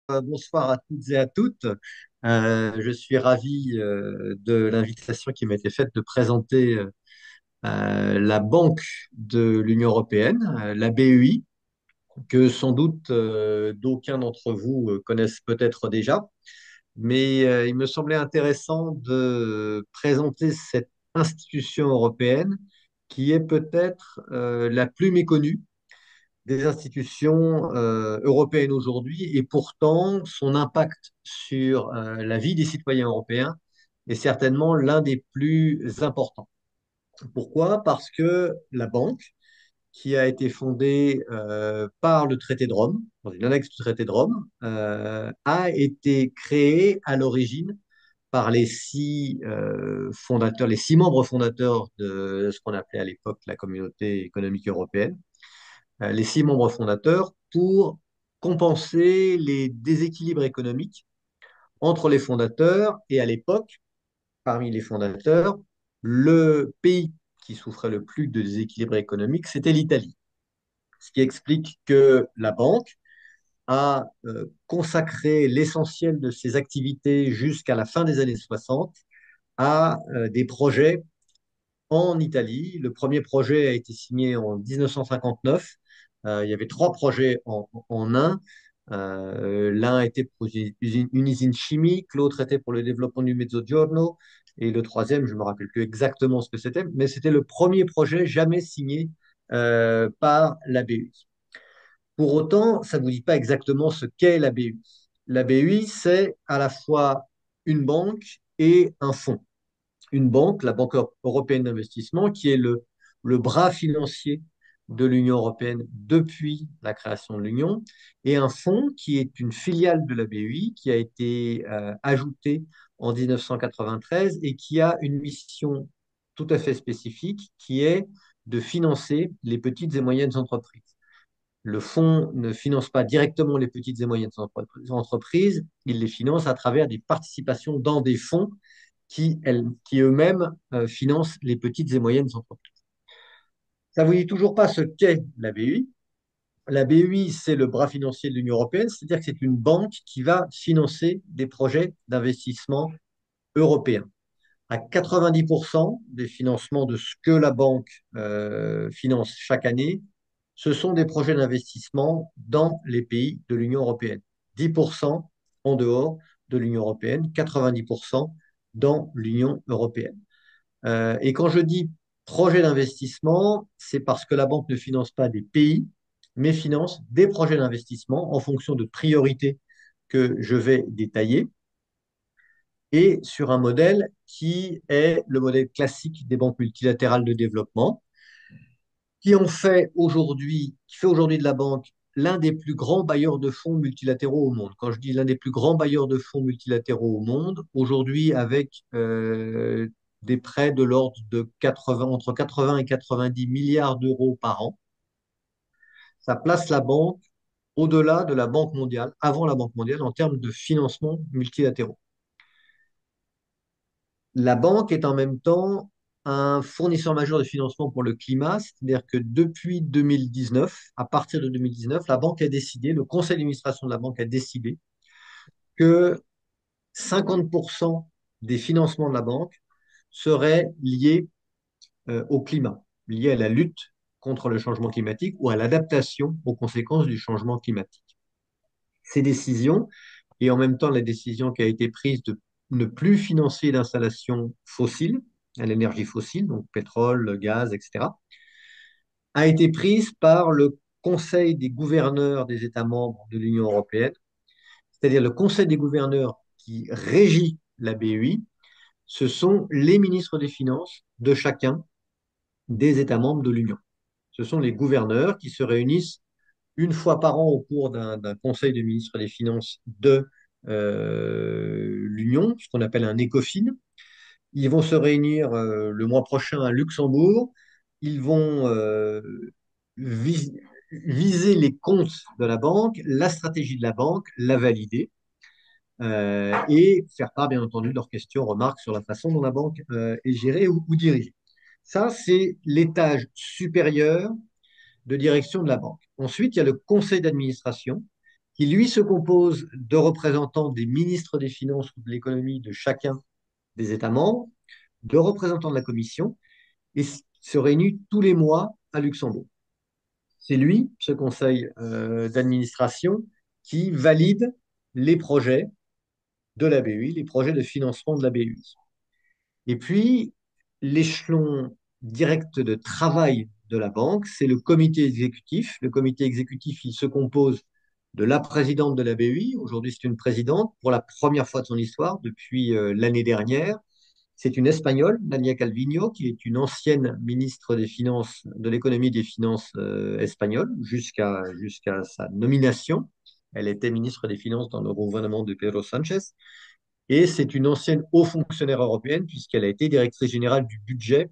Bonsoir à toutes et à toutes. Je suis ravi de l'invitation qui m'a été faite de présenter la Banque de l'Union européenne, la BEI, que sans doute d'aucuns d'entre vous connaissent peut-être déjà. Mais il me semblait intéressant de présenter cette institution européenne qui est peut-être la plus méconnue des institutions européennes aujourd'hui et pourtant son impact sur la vie des citoyens européens est certainement l'un des plus importants. Pourquoi? Parce que la banque, qui a été fondée par le traité de Rome, dans une annexe du traité de Rome, a été créée à l'origine par les six fondateurs, les six membres fondateurs de ce qu'on appelait à l'époque la Communauté économique européenne, les six membres fondateurs pour compenser les déséquilibres économiques entre les fondateurs et à l'époque, parmi les fondateurs, le pays qui souffrait le plus de déséquilibre économique, c'était l'Italie. Ce qui explique que la banque a consacré l'essentiel de ses activités jusqu'à la fin des années 60 à des projets en Italie. Le premier projet a été signé en 1959. Il y avait trois projets en un. L'un était pour une usine chimique, l'autre était pour le développement du Mezzogiorno, et le troisième, je ne me rappelle plus exactement ce que c'était, mais c'était le premier projet jamais signé par la BEI. Pour autant, ça ne vous dit pas exactement ce qu'est la BEI. La BEI, c'est à la fois une banque et un fonds. Une banque, la Banque européenne d'investissement, qui est le bras financier de l'Union européenne depuis la création de l'Union, et un fonds qui est une filiale de la BEI, qui a été ajouté en 1993 et qui a une mission tout à fait spécifique, qui est de financer les petites et moyennes entreprises. Le fonds ne finance pas directement les petites et moyennes entreprises, il les finance à travers des participations dans des fonds qui eux-mêmes financent les petites et moyennes entreprises. Ça ne vous dit toujours pas ce qu'est la BEI. La BEI, c'est le bras financier de l'Union européenne, c'est-à-dire que c'est une banque qui va financer des projets d'investissement européens. À 90% des financements de ce que la banque finance chaque année, ce sont des projets d'investissement dans les pays de l'Union européenne. 10% en dehors de l'Union européenne, 90% dans l'Union européenne. Et quand je dis projet d'investissement, c'est parce que la banque ne finance pas des pays, mais finance des projets d'investissement en fonction de priorités que je vais détailler et sur un modèle qui est le modèle classique des banques multilatérales de développement, qui fait aujourd'hui de la banque l'un des plus grands bailleurs de fonds multilatéraux au monde. Quand je dis l'un des plus grands bailleurs de fonds multilatéraux au monde, aujourd'hui avec des prêts de l'ordre de 80, entre 80 et 90 milliards d'euros par an, ça place la banque au-delà de la Banque mondiale, avant la Banque mondiale, en termes de financement multilatéraux. La banque est en même temps un fournisseur majeur de financement pour le climat, c'est-à-dire que depuis 2019, à partir de 2019, la banque a décidé, le conseil d'administration de la banque a décidé que 50% des financements de la banque seraient liés au climat, liés à la lutte contre le changement climatique ou à l'adaptation aux conséquences du changement climatique. Ces décisions, et en même temps la décision qui a été prise de ne plus financer d'installations fossiles, à l'énergie fossile, donc pétrole, gaz, etc., a été prise par le Conseil des gouverneurs des États membres de l'Union européenne, c'est-à-dire le Conseil des gouverneurs qui régit la BEI, ce sont les ministres des Finances de chacun des États membres de l'Union. Ce sont les gouverneurs qui se réunissent une fois par an au cours d'un conseil de ministres des Finances de l'Union, ce qu'on appelle un ECOFIN. Ils vont se réunir le mois prochain à Luxembourg. Ils vont vis- viser les comptes de la banque, la stratégie de la banque, la valider et faire part, bien entendu, de leurs questions, remarques sur la façon dont la banque est gérée ou dirigée. Ça, c'est l'étage supérieur de direction de la banque. Ensuite, il y a le conseil d'administration qui lui se compose de représentants des ministres des Finances ou de l'économie de chacun des États membres, de représentants de la Commission, et se réunit tous les mois à Luxembourg. C'est lui, ce conseil d'administration, qui valide les projets de la BEI, les projets de financement de la BEI. Et puis, l'échelon direct de travail de la banque, c'est le comité exécutif. Le comité exécutif, il se compose de la présidente de la BEI. Aujourd'hui, c'est une présidente pour la première fois de son histoire depuis l'année dernière. C'est une Espagnole, Nadia Calviño, qui est une ancienne ministre des Finances, de l'économie et des Finances espagnole jusqu'à sa nomination. Elle était ministre des Finances dans le gouvernement de Pedro Sánchez. Et c'est une ancienne haut fonctionnaire européenne puisqu'elle a été directrice générale du budget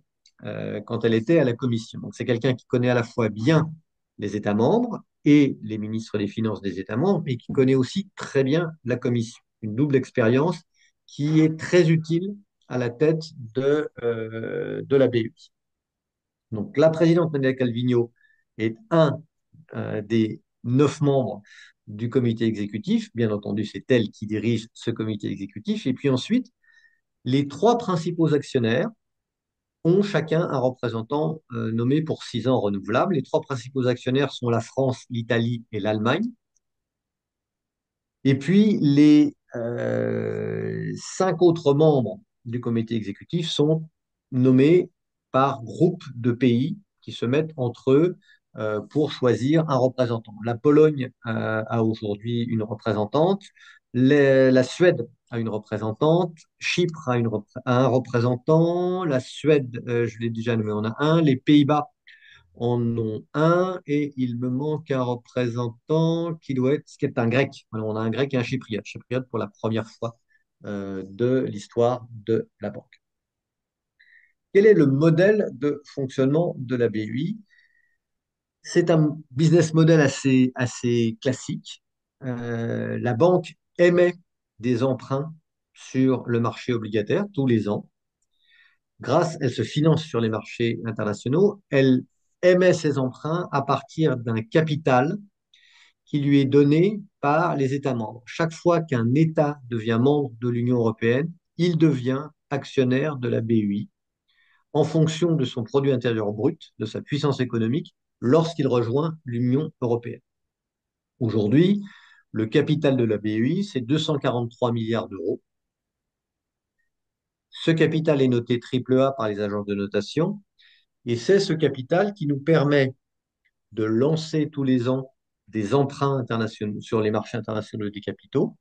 quand elle était à la Commission. Donc c'est quelqu'un qui connaît à la fois bien les États membres et les ministres des Finances des États membres, mais qui connaît aussi très bien la Commission. Une double expérience qui est très utile à la tête de la BEI. Donc la présidente Nadia Calviño est un des 9 membres du comité exécutif. Bien entendu, c'est elle qui dirige ce comité exécutif. Et puis ensuite, les trois principaux actionnaires ont chacun un représentant nommé pour 6 ans renouvelable. Les trois principaux actionnaires sont la France, l'Italie et l'Allemagne. Et puis, les 5 autres membres du comité exécutif sont nommés par groupe de pays qui se mettent entre eux pour choisir un représentant. La Pologne a aujourd'hui une représentante, la Suède a une représentante, Chypre a un représentant, la Suède, je l'ai déjà nommé, on a un, les Pays-Bas en ont un et il me manque un représentant qui est un grec. Alors, on a un grec et un chypriote. Chypriote pour la première fois de l'histoire de la banque. Quel est le modèle de fonctionnement de la BUI? C'est un business model assez classique. La banque émet des emprunts sur le marché obligataire tous les ans. Elle se finance sur les marchés internationaux. Elle émet ses emprunts à partir d'un capital qui lui est donné par les États membres. Chaque fois qu'un État devient membre de l'Union européenne, il devient actionnaire de la BEI en fonction de son produit intérieur brut, de sa puissance économique, lorsqu'il rejoint l'Union européenne. Aujourd'hui, le capital de la BEI, c'est 243 milliards d'euros. Ce capital est noté AAA par les agences de notation et c'est ce capital qui nous permet de lancer tous les ans des emprunts internationaux sur les marchés internationaux des capitaux.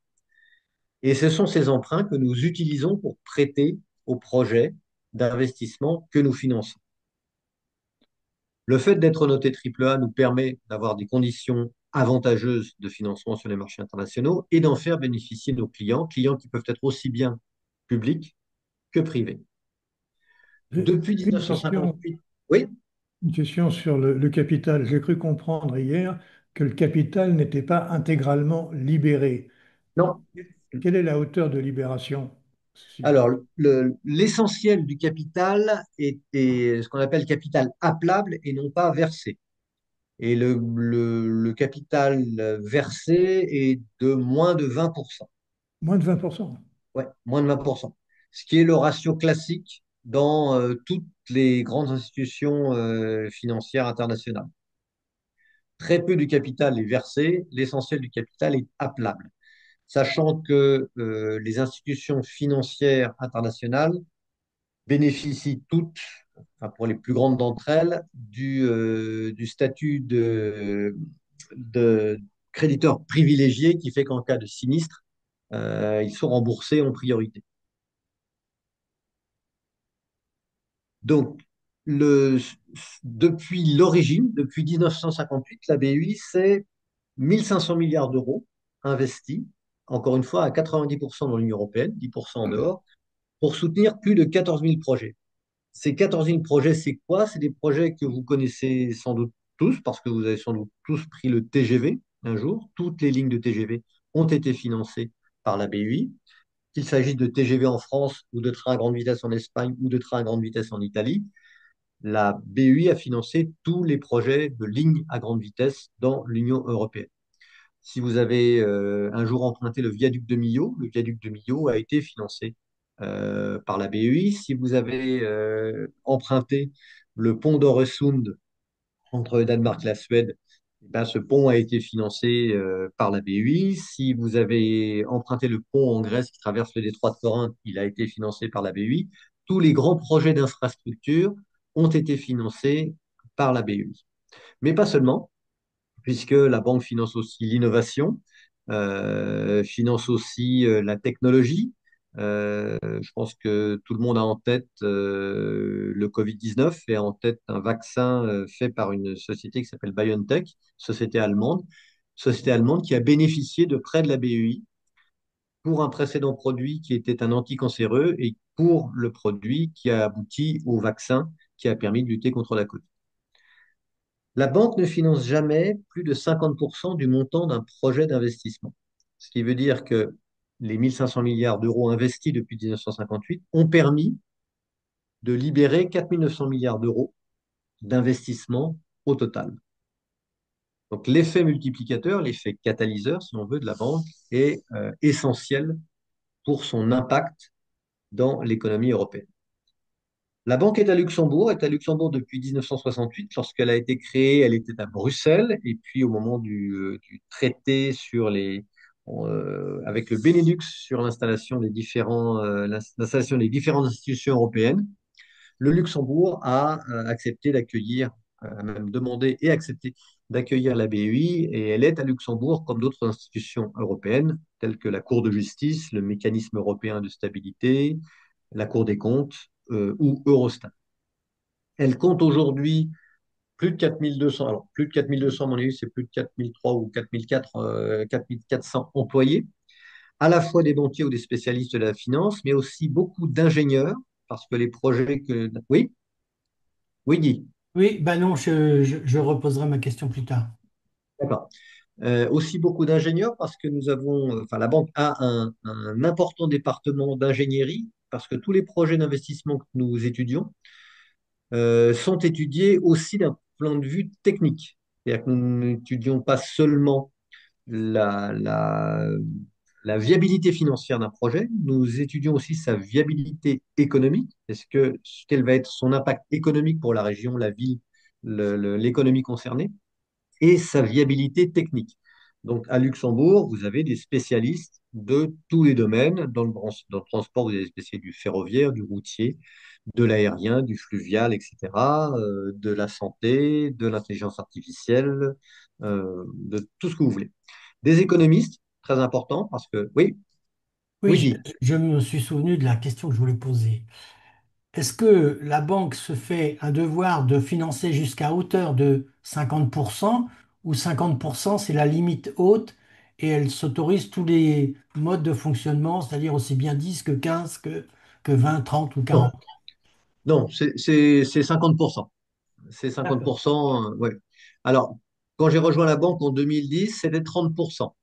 Et ce sont ces emprunts que nous utilisons pour prêter aux projets d'investissement que nous finançons. Le fait d'être noté AAA nous permet d'avoir des conditions avantageuses de financement sur les marchés internationaux et d'en faire bénéficier nos clients qui peuvent être aussi bien publics que privés. J'ai Depuis une question, 1958, oui, une question sur le capital. J'ai cru comprendre hier que le capital n'était pas intégralement libéré. non. Quelle est la hauteur de libération, s'il vous Alors, plaît? l'essentiel du capital est ce qu'on appelle capital appelable et non pas versé. Et le capital versé est de moins de 20%. Moins de 20%. Ouais, moins de 20%. Ce qui est le ratio classique dans toutes les grandes institutions financières internationales. Très peu du capital est versé, l'essentiel du capital est appelable. Sachant que les institutions financières internationales bénéficient toutes, enfin pour les plus grandes d'entre elles, du statut de créditeur privilégié qui fait qu'en cas de sinistre, ils sont remboursés en priorité. Donc, le, depuis l'origine, depuis 1958, la BEI, c'est 1500 milliards d'euros investis, encore une fois à 90% dans l'Union européenne, 10% en dehors, pour soutenir plus de 14 000 projets. Ces 14 000 projets, c'est quoi? C'est des projets que vous connaissez sans doute tous, parce que vous avez sans doute tous pris le TGV un jour. Toutes les lignes de TGV ont été financées par la BUI, qu'il s'agisse de TGV en France ou de trains à grande vitesse en Espagne ou de trains à grande vitesse en Italie. La BUI a financé tous les projets de lignes à grande vitesse dans l'Union européenne. Si vous avez un jour emprunté le viaduc de Millau, le viaduc de Millau a été financé par la BEI. Si vous avez emprunté le pont d'Øresund entre le Danemark et la Suède, eh ben, ce pont a été financé par la BEI. Si vous avez emprunté le pont en Grèce qui traverse le détroit de Corinthe, il a été financé par la BEI. Tous les grands projets d'infrastructure ont été financés par la BEI. Mais pas seulement, puisque la banque finance aussi l'innovation, finance aussi la technologie. Je pense que tout le monde a en tête le Covid-19 et a en tête un vaccin fait par une société qui s'appelle BioNTech, société allemande qui a bénéficié de prêts de la BEI pour un précédent produit qui était un anticancéreux et pour le produit qui a abouti au vaccin qui a permis de lutter contre la Covid. La banque ne finance jamais plus de 50% du montant d'un projet d'investissement. Ce qui veut dire que les 1500 milliards d'euros investis depuis 1958 ont permis de libérer 4900 milliards d'euros d'investissement au total. Donc l'effet multiplicateur, l'effet catalyseur, si on veut, de la banque est essentiel pour son impact dans l'économie européenne. La banque est à Luxembourg depuis 1968. Lorsqu'elle a été créée, elle était à Bruxelles. Et puis, au moment du traité avec le Benelux sur l'installation des différentes institutions européennes, le Luxembourg a accepté d'accueillir, a même demandé et accepté d'accueillir la BEI. Et elle est à Luxembourg comme d'autres institutions européennes, telles que la Cour de justice, le mécanisme européen de stabilité, la Cour des comptes ou Eurostat. Elle compte aujourd'hui plus de 4200, alors plus de 4200, à mon avis, c'est plus de 4003 ou 4004, 4400 employés, à la fois des banquiers ou des spécialistes de la finance, mais aussi beaucoup d'ingénieurs, parce que les projets que... Oui, oui, Guy, Oui, ben non, je reposerai ma question plus tard. d'accord. Aussi beaucoup d'ingénieurs, parce que enfin, la banque a un important département d'ingénierie, parce que tous les projets d'investissement que nous étudions sont étudiés aussi d'un point de vue technique. C'est-à-dire que nous n'étudions pas seulement la, la, la viabilité financière d'un projet, nous étudions aussi sa viabilité économique. Quel va être son impact économique pour la région, la ville, l'économie concernée, et sa viabilité technique. Donc, à Luxembourg, vous avez des spécialistes de tous les domaines. Dans le transport, vous avez des spécialistes du ferroviaire, du routier, de l'aérien, du fluvial, etc., de la santé, de l'intelligence artificielle, de tout ce que vous voulez. Des économistes, très important, parce que, oui, Oui, oui, Guy. je me suis souvenu de la question que je voulais poser. Est-ce que la banque se fait un devoir de financer jusqu'à hauteur de 50% ou 50% c'est la limite haute et elle s'autorise tous les modes de fonctionnement, c'est-à-dire aussi bien 10 que 15 que 20, 30 ou Non, 40? non, c'est 50%. C'est D'accord. 50%, ouais. Alors, quand j'ai rejoint la banque en 2010, c'était 30%.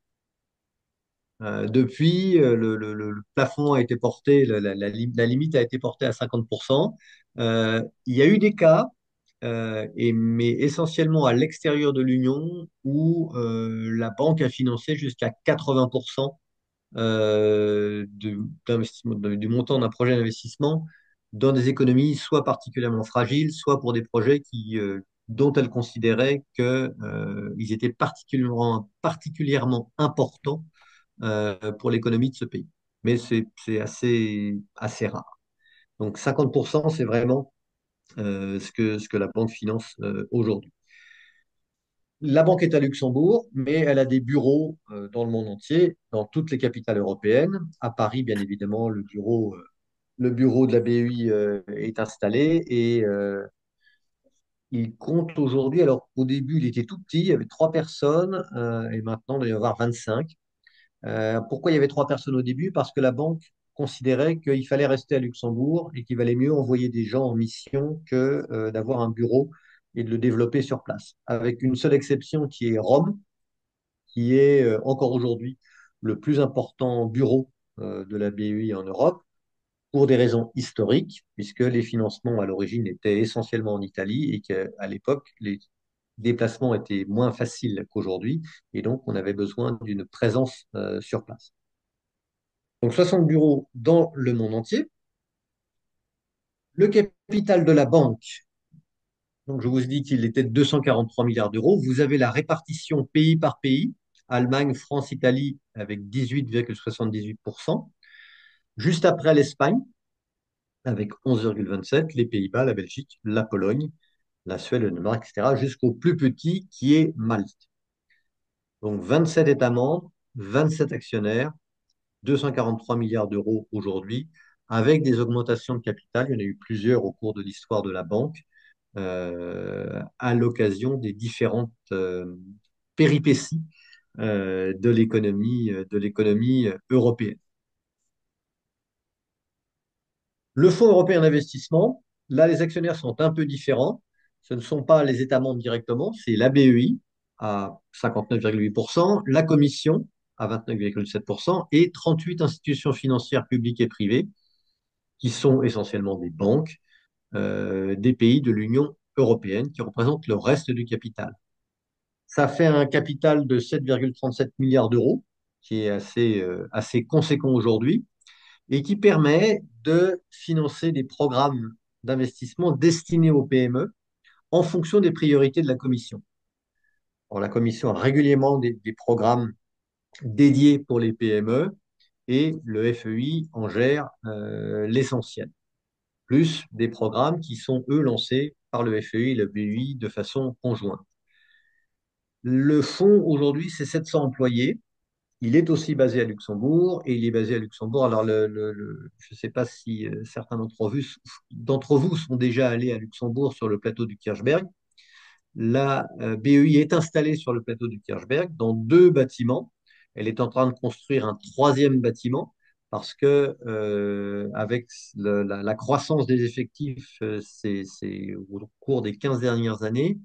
Depuis, le plafond a été porté, la limite a été portée à 50%. Il y a eu des cas, mais essentiellement à l'extérieur de l'Union, où la banque a financé jusqu'à 80% du montant d'un projet d'investissement dans des économies soit particulièrement fragiles, soit pour des projets dont elle considérait qu'ils étaient particulièrement importants pour l'économie de ce pays. Mais c'est assez rare. Donc 50%, c'est vraiment ce que la banque finance aujourd'hui. La banque est à Luxembourg, mais elle a des bureaux dans le monde entier, dans toutes les capitales européennes. À Paris, bien évidemment, le bureau de la BEI est installé et il compte aujourd'hui, alors au début, il était tout petit, il y avait 3 personnes et maintenant, il doit y en avoir 25. Pourquoi il y avait 3 personnes au début? Parce que la banque considérait qu'il fallait rester à Luxembourg et qu'il valait mieux envoyer des gens en mission que d'avoir un bureau et de le développer sur place. Avec une seule exception qui est Rome, qui est encore aujourd'hui le plus important bureau de la BEI en Europe, pour des raisons historiques, puisque les financements à l'origine étaient essentiellement en Italie et qu'à l'époque, déplacements étaient moins faciles qu'aujourd'hui et donc on avait besoin d'une présence sur place. Donc 60 bureaux dans le monde entier. Le capital de la banque, donc je vous ai dit qu'il était de 243 milliards d'euros. Vous avez la répartition pays par pays, Allemagne, France, Italie avec 18,78%. Juste après l'Espagne avec 11,27%, les Pays-Bas, la Belgique, la Pologne, la Suède, le Danemark, etc., jusqu'au plus petit qui est Malte. Donc 27 États membres, 27 actionnaires, 243 milliards d'euros aujourd'hui, avec des augmentations de capital. Il y en a eu plusieurs au cours de l'histoire de la banque, à l'occasion des différentes péripéties de l'économie européenne. Le Fonds européen d'investissement, là, les actionnaires sont un peu différents. Ce ne sont pas les États membres directement, c'est la BEI à 59,8%, la Commission à 29,7% et 38 institutions financières publiques et privées qui sont essentiellement des banques des pays de l'Union européenne qui représentent le reste du capital. Ça fait un capital de 7,37 milliards d'euros, qui est assez conséquent aujourd'hui, et qui permet de financer des programmes d'investissement destinés aux PME en fonction des priorités de la Commission. Alors, la Commission a régulièrement des programmes dédiés pour les PME et le FEI en gère l'essentiel, plus des programmes qui sont, eux, lancés par le FEI et le BEI de façon conjointe. Le fonds, aujourd'hui, c'est 700 employés. Il est aussi basé à Luxembourg et il est basé à Luxembourg. Alors, je ne sais pas si certains d'entre vous sont déjà allés à Luxembourg sur le plateau du Kirchberg. La BEI est installée sur le plateau du Kirchberg dans deux bâtiments. Elle est en train de construire un troisième bâtiment parce que avec la croissance des effectifs au cours des 15 dernières années,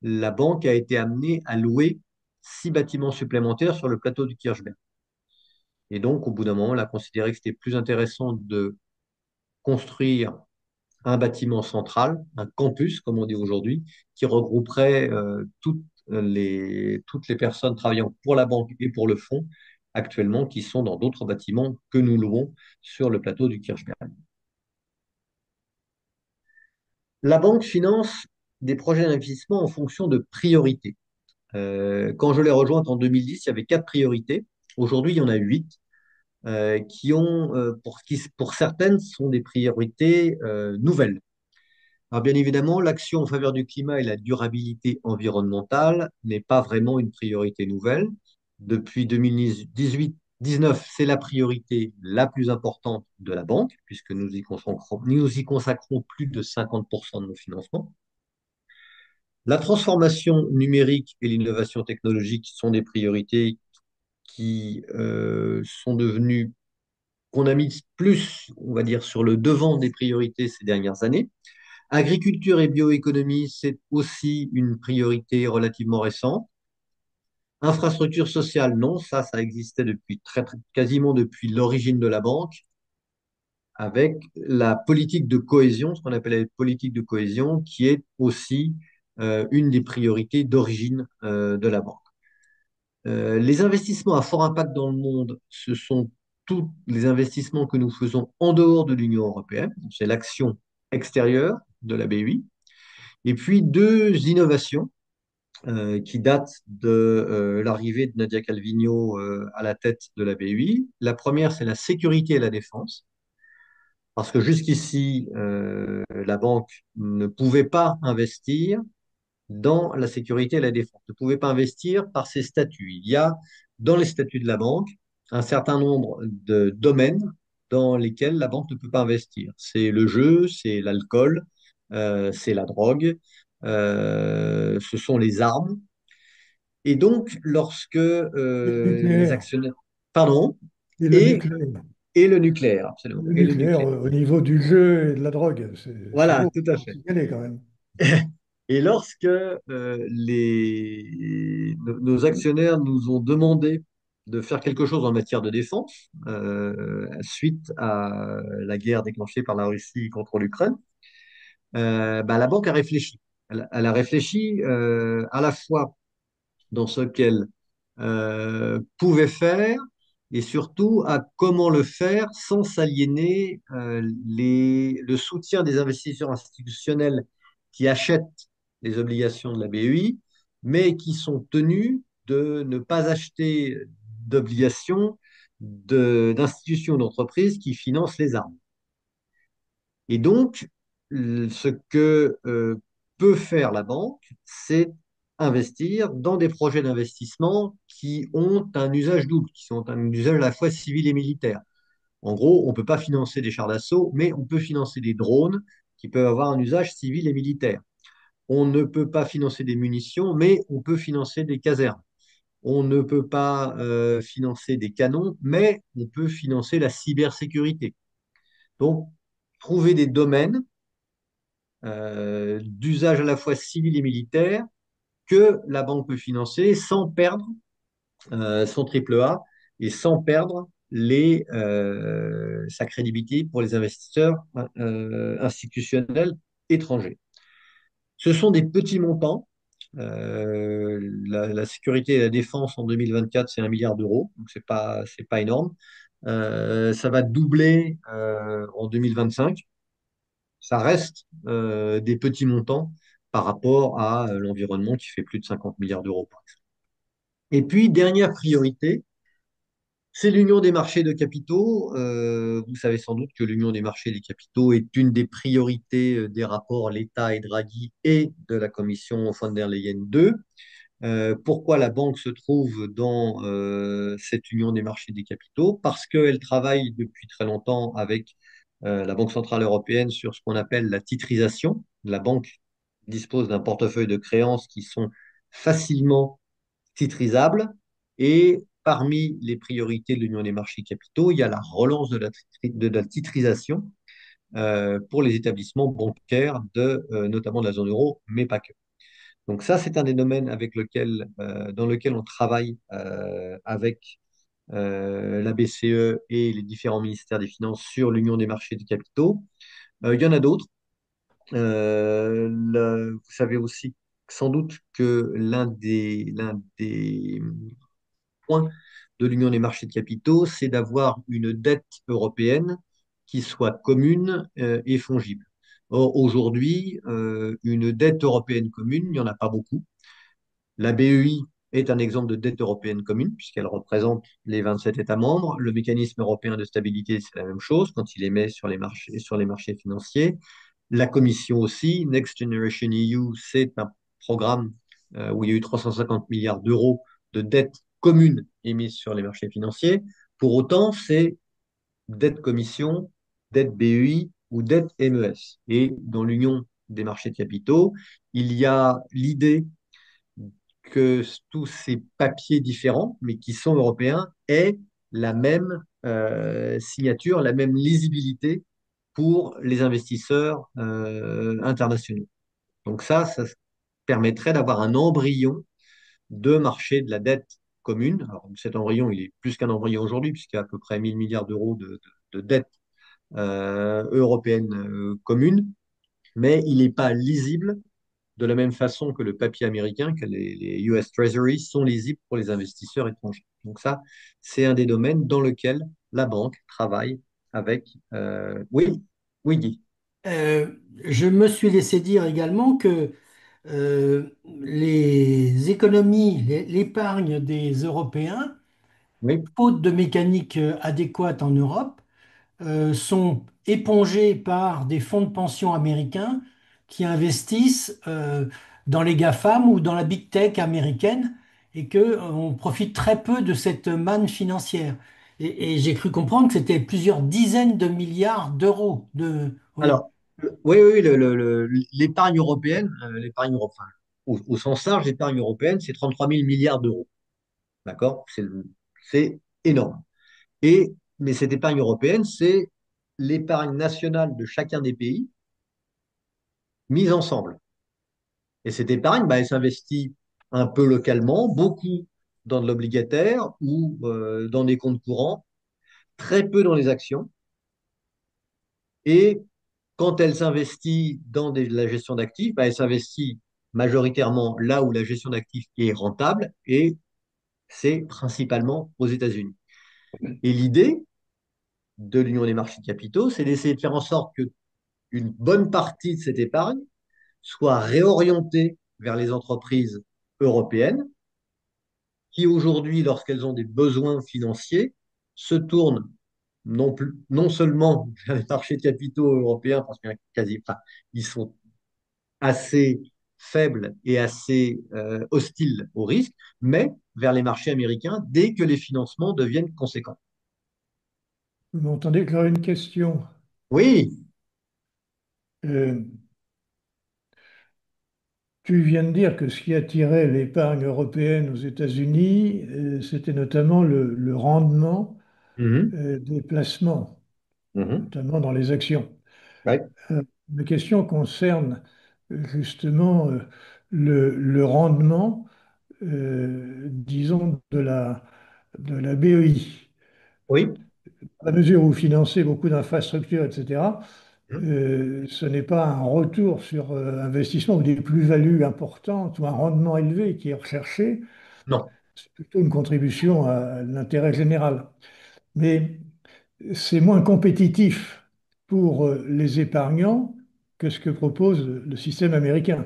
la banque a été amenée à louer 6 bâtiments supplémentaires sur le plateau du Kirchberg. Et donc, au bout d'un moment, elle a considéré que c'était plus intéressant de construire un bâtiment central, un campus, comme on dit aujourd'hui, qui regrouperait toutes les personnes travaillant pour la banque et pour le fonds actuellement, qui sont dans d'autres bâtiments que nous louons sur le plateau du Kirchberg. La banque finance des projets d'investissement en fonction de priorités. Quand je l'ai rejointe en 2010, il y avait 4 priorités. Aujourd'hui, il y en a 8 pour certaines, sont des priorités nouvelles. Alors, bien évidemment, l'action en faveur du climat et la durabilité environnementale n'est pas vraiment une priorité nouvelle. Depuis 2018-19, c'est la priorité la plus importante de la banque, puisque nous y consacrons plus de 50% de nos financements. La transformation numérique et l'innovation technologique sont des priorités qui sont devenues qu'on a mis plus, on va dire, sur le devant des priorités ces dernières années. Agriculture et bioéconomie, c'est aussi une priorité relativement récente. Infrastructure sociale, non, ça existait depuis quasiment depuis l'origine de la banque, avec la politique de cohésion, ce qu'on appelle la politique de cohésion, qui est aussi une des priorités d'origine de la banque. Les investissements à fort impact dans le monde, ce sont tous les investissements que nous faisons en dehors de l'Union européenne. C'est l'action extérieure de la BEI. Et puis deux innovations qui datent de l'arrivée de Nadia Calviño à la tête de la BEI. La première, c'est la sécurité et la défense. Parce que jusqu'ici, la banque ne pouvait pas investir dans la sécurité et la défense. Ne pouvait pas investir par ses statuts. Il y a dans les statuts de la banque un certain nombre de domaines dans lesquels la banque ne peut pas investir. C'est le jeu, c'est l'alcool, c'est la drogue, ce sont les armes. Et donc, lorsque Et le les nucléaire. actionnaires... Pardon? Et le Et, nucléaire. et le nucléaire, absolument. Le Et le nucléaire nucléaire. au niveau du jeu et de la drogue, c'est Voilà, beau. tout à Faut fait. s'y aller quand même. Et lorsque nos actionnaires nous ont demandé de faire quelque chose en matière de défense, suite à la guerre déclenchée par la Russie contre l'Ukraine, bah, la banque a réfléchi. elle a réfléchi à la fois dans ce qu'elle pouvait faire et surtout à comment le faire sans s'aliéner le soutien des investisseurs institutionnels qui achètent les obligations de la BEI, mais qui sont tenus de ne pas acheter d'obligations d'institutions ou d'entreprises qui financent les armes. Et donc, ce que peut faire la banque, c'est investir dans des projets d'investissement qui ont un usage double, qui sont un usage à la fois civil et militaire. En gros, on ne peut pas financer des chars d'assaut, mais on peut financer des drones qui peuvent avoir un usage civil et militaire. On ne peut pas financer des munitions, mais on peut financer des casernes. On ne peut pas financer des canons, mais on peut financer la cybersécurité. Donc, trouver des domaines d'usage à la fois civil et militaire que la banque peut financer sans perdre son triple A et sans perdre sa crédibilité pour les investisseurs institutionnels étrangers. Ce sont des petits montants. La sécurité et la défense en 2024, c'est 1 milliard d'euros, donc c'est pas énorme. Ça va doubler en 2025. Ça reste des petits montants par rapport à l'environnement qui fait plus de 50 milliards d'euros, par exemple. Et puis, dernière priorité, c'est l'union des marchés de capitaux. Vous savez sans doute que l'union des marchés des capitaux est une des priorités des rapports Letta et Draghi et de la commission von der Leyen 2. Pourquoi la banque se trouve dans cette union des marchés des capitaux? Parce qu'elle travaille depuis très longtemps avec la Banque centrale européenne sur ce qu'on appelle la titrisation. La banque dispose d'un portefeuille de créances qui sont facilement titrisables et parmi les priorités de l'union des marchés des capitaux, il y a la relance de la titrisation pour les établissements bancaires notamment de la zone euro, mais pas que. Donc ça, c'est un des domaines dans lequel on travaille avec la BCE et les différents ministères des Finances sur l'union des marchés des capitaux. Il y en a d'autres. Vous savez aussi sans doute que l'un des points de l'union des marchés de capitaux, c'est d'avoir une dette européenne qui soit commune et fongible. Or, aujourd'hui, une dette européenne commune, il n'y en a pas beaucoup. La BEI est un exemple de dette européenne commune, puisqu'elle représente les 27 États membres. Le mécanisme européen de stabilité, c'est la même chose quand il émet sur les marchés financiers. La Commission aussi, Next Generation EU, c'est un programme où il y a eu 350 milliards d'euros de dettes communes émises sur les marchés financiers. Pour autant, c'est dette Commission, dette BEI ou dette MES. Et dans l'Union des marchés de capitaux, il y a l'idée que tous ces papiers différents, mais qui sont européens, aient la même signature, la même lisibilité pour les investisseurs internationaux. Donc ça permettrait d'avoir un embryon de marché de la dette commune. Alors, cet embryon, il est plus qu'un embryon aujourd'hui, puisqu'il y a à peu près 1000 milliards d'euros de dette européenne commune, mais il n'est pas lisible de la même façon que le papier américain, que les US Treasuries sont lisibles pour les investisseurs étrangers. Donc ça, c'est un des domaines dans lequel la banque travaille avec... oui, oui, Guy. Euh, je me suis laissé dire également que les économies, l'épargne des Européens, Oui. faute de mécanique adéquate en Europe, sont épongées par des fonds de pension américains qui investissent dans les GAFAM ou dans la big tech américaine et que on profite très peu de cette manne financière. Et j'ai cru comprendre que c'était plusieurs dizaines de milliards d'euros de, oui. Alors, oui, oui, l'épargne européenne, enfin, au sens large, l'épargne européenne, c'est 33 000 milliards d'euros. D'accord? C'est énorme. Mais cette épargne européenne, c'est l'épargne nationale de chacun des pays mise ensemble. Et cette épargne, bah, elle s'investit un peu localement, beaucoup dans de l'obligataire ou dans des comptes courants, très peu dans les actions. Et quand elle s'investit dans la gestion d'actifs, bah, elle s'investit majoritairement là où la gestion d'actifs est rentable, et c'est principalement aux États-Unis. Et l'idée de l'Union des marchés de capitaux, c'est d'essayer de faire en sorte qu'une bonne partie de cette épargne soit réorientée vers les entreprises européennes qui aujourd'hui, lorsqu'elles ont des besoins financiers, se tournent non seulement vers les marchés de capitaux européens, parce qu'il y en a quasi, enfin, ils sont assez faibles et assez hostiles au risque, mais vers les marchés américains dès que les financements deviennent conséquents. Vous m'entendez éclairer une question. Oui. Euh, Tu viens de dire que ce qui attirait l'épargne européenne aux États-Unis, c'était notamment le rendement Mhm. des placements, Mhm. notamment dans les actions. Ouais. Ma question concerne justement le rendement, disons, de la BEI. Oui. À mesure où vous financez beaucoup d'infrastructures, etc., Mhm. ce n'est pas un retour sur investissement ou des plus-values importantes ou un rendement élevé qui est recherché, Non. c'est plutôt une contribution à l'intérêt général. Mais c'est moins compétitif pour les épargnants que ce que propose le système américain.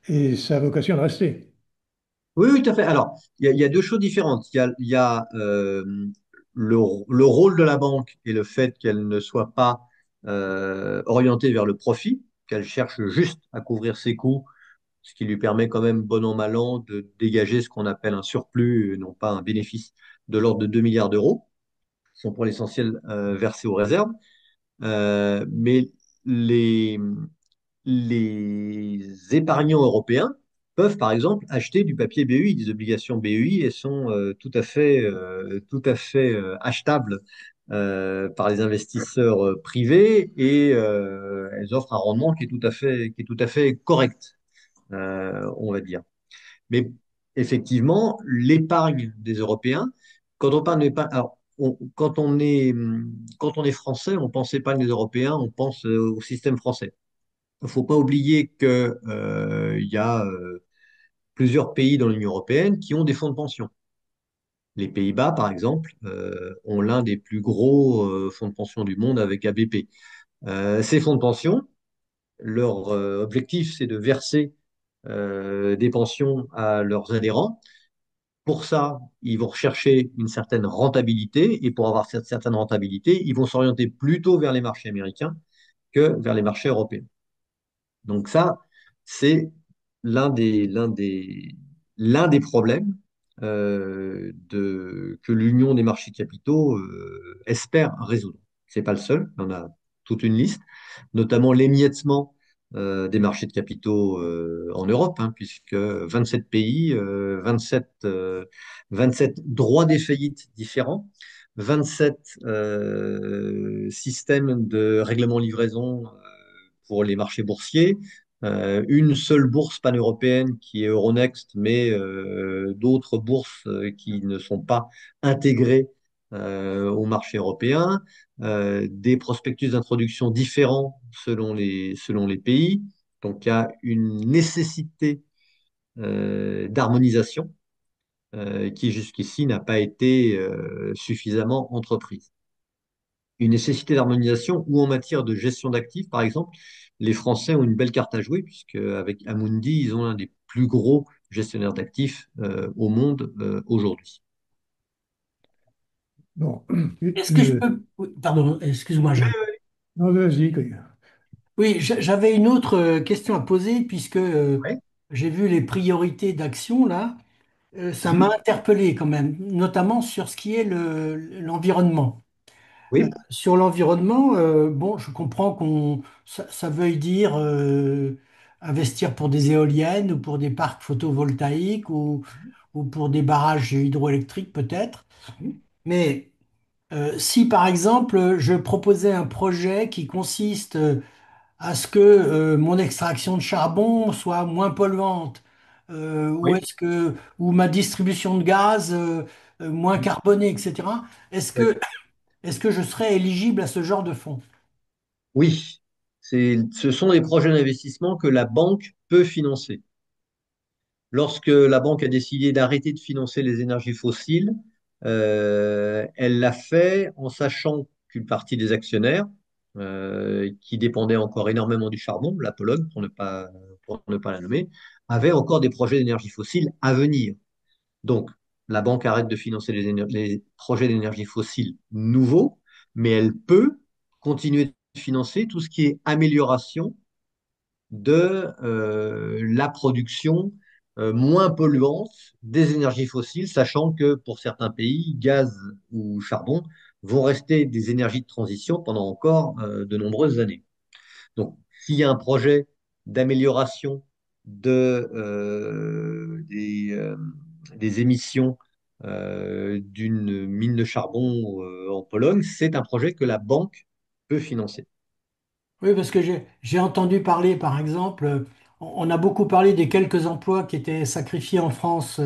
Et ça a vocation de rester. Oui, oui, tout à fait. Alors, il y a deux choses différentes. Il y a le rôle de la banque et le fait qu'elle ne soit pas orientée vers le profit, qu'elle cherche juste à couvrir ses coûts, ce qui lui permet quand même, bon an, mal an, de dégager ce qu'on appelle un surplus, non pas un bénéfice, de l'ordre de 2 milliards d'euros, qui sont pour l'essentiel versés aux réserves. Mais les, les épargnants européens peuvent, par exemple, acheter du papier BEI, des obligations BEI, et sont tout à fait achetables par les investisseurs privés, et elles offrent un rendement qui est tout à fait correct, on va dire. Mais effectivement, l'épargne des Européens, quand on parle d'épargne, alors, quand on est français, on pense épargne des Européens, on pense au système français. Il ne faut pas oublier que, il y a plusieurs pays dans l'Union européenne qui ont des fonds de pension. Les Pays-Bas, par exemple, ont l'un des plus gros fonds de pension du monde avec ABP. Ces fonds de pension, leur objectif, c'est de verser des pensions à leurs adhérents. Pour ça, ils vont rechercher une certaine rentabilité, et pour avoir cette certaine rentabilité, ils vont s'orienter plutôt vers les marchés américains que vers les marchés européens. Donc ça, c'est l'un des problèmes que l'Union des marchés de capitaux espère résoudre. C'est pas le seul, il y en a toute une liste, notamment l'émiettement des marchés de capitaux en Europe, hein, puisque 27 pays, 27 droits des faillites différents, 27 systèmes de règlement livraison pour les marchés boursiers, une seule bourse pan-européenne qui est Euronext, mais d'autres bourses qui ne sont pas intégrées au marché européen, des prospectus d'introduction différents selon les pays. Donc il y a une nécessité d'harmonisation qui jusqu'ici n'a pas été suffisamment entreprise. Une nécessité d'harmonisation, ou en matière de gestion d'actifs, par exemple, les Français ont une belle carte à jouer, puisque avec Amundi, ils ont l'un des plus gros gestionnaires d'actifs au monde aujourd'hui. Bon, Est-ce que je peux... oui, pardon, excuse-moi, Jacques. non, vas-y. Oui, j'avais une autre question à poser puisque Ouais. j'ai vu les priorités d'action là. Ça m'a Mhm. interpellé quand même, notamment sur ce qui est l'environnement. Oui. Sur l'environnement, bon, je comprends ça veuille dire investir pour des éoliennes ou pour des parcs photovoltaïques ou pour des barrages hydroélectriques peut-être. Mais si par exemple je proposais un projet qui consiste à ce que mon extraction de charbon soit moins polluante, Oui. ou ma distribution de gaz moins carbonée, etc. Est-ce Oui. que, est-ce que je serais éligible à ce genre de fonds? Oui. Ce sont des projets d'investissement que la banque peut financer. Lorsque la banque a décidé d'arrêter de financer les énergies fossiles, elle l'a fait en sachant qu'une partie des actionnaires, qui dépendaient encore énormément du charbon, la Pologne pour ne pas la nommer, avait encore des projets d'énergie fossile à venir. Donc, la banque arrête de financer les projets d'énergie fossile nouveaux, mais elle peut continuer de financer tout ce qui est amélioration de la production moins polluante des énergies fossiles, sachant que pour certains pays, gaz ou charbon vont rester des énergies de transition pendant encore de nombreuses années. Donc, s'il y a un projet d'amélioration des émissions d'une mine de charbon en Pologne, c'est un projet que la banque peut financer. Oui, parce que j'ai entendu parler, par exemple, on a beaucoup parlé des quelques emplois qui étaient sacrifiés en France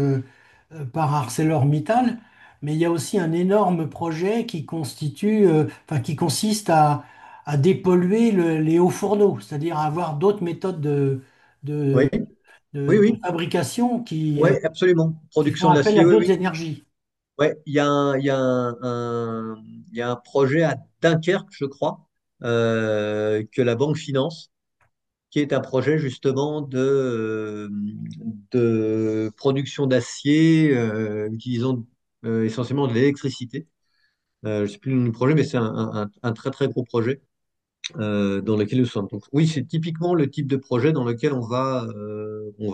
par ArcelorMittal, mais il y a aussi un énorme projet qui constitue, enfin, qui consiste à dépolluer les hauts fourneaux, c'est-à-dire à avoir d'autres méthodes Oui, de, oui, de oui, fabrication oui, absolument. qui font Production de appel l'acier, à oui, d'autres oui. énergies. Ouais, il y a un projet à Dunkerque, je crois, que la banque finance, qui est un projet justement de production d'acier utilisant essentiellement de l'électricité. Je ne sais plus le nom du projet, mais c'est un très très gros projet dans lequel nous sommes. Donc oui, c'est typiquement le type de projet dans lequel on va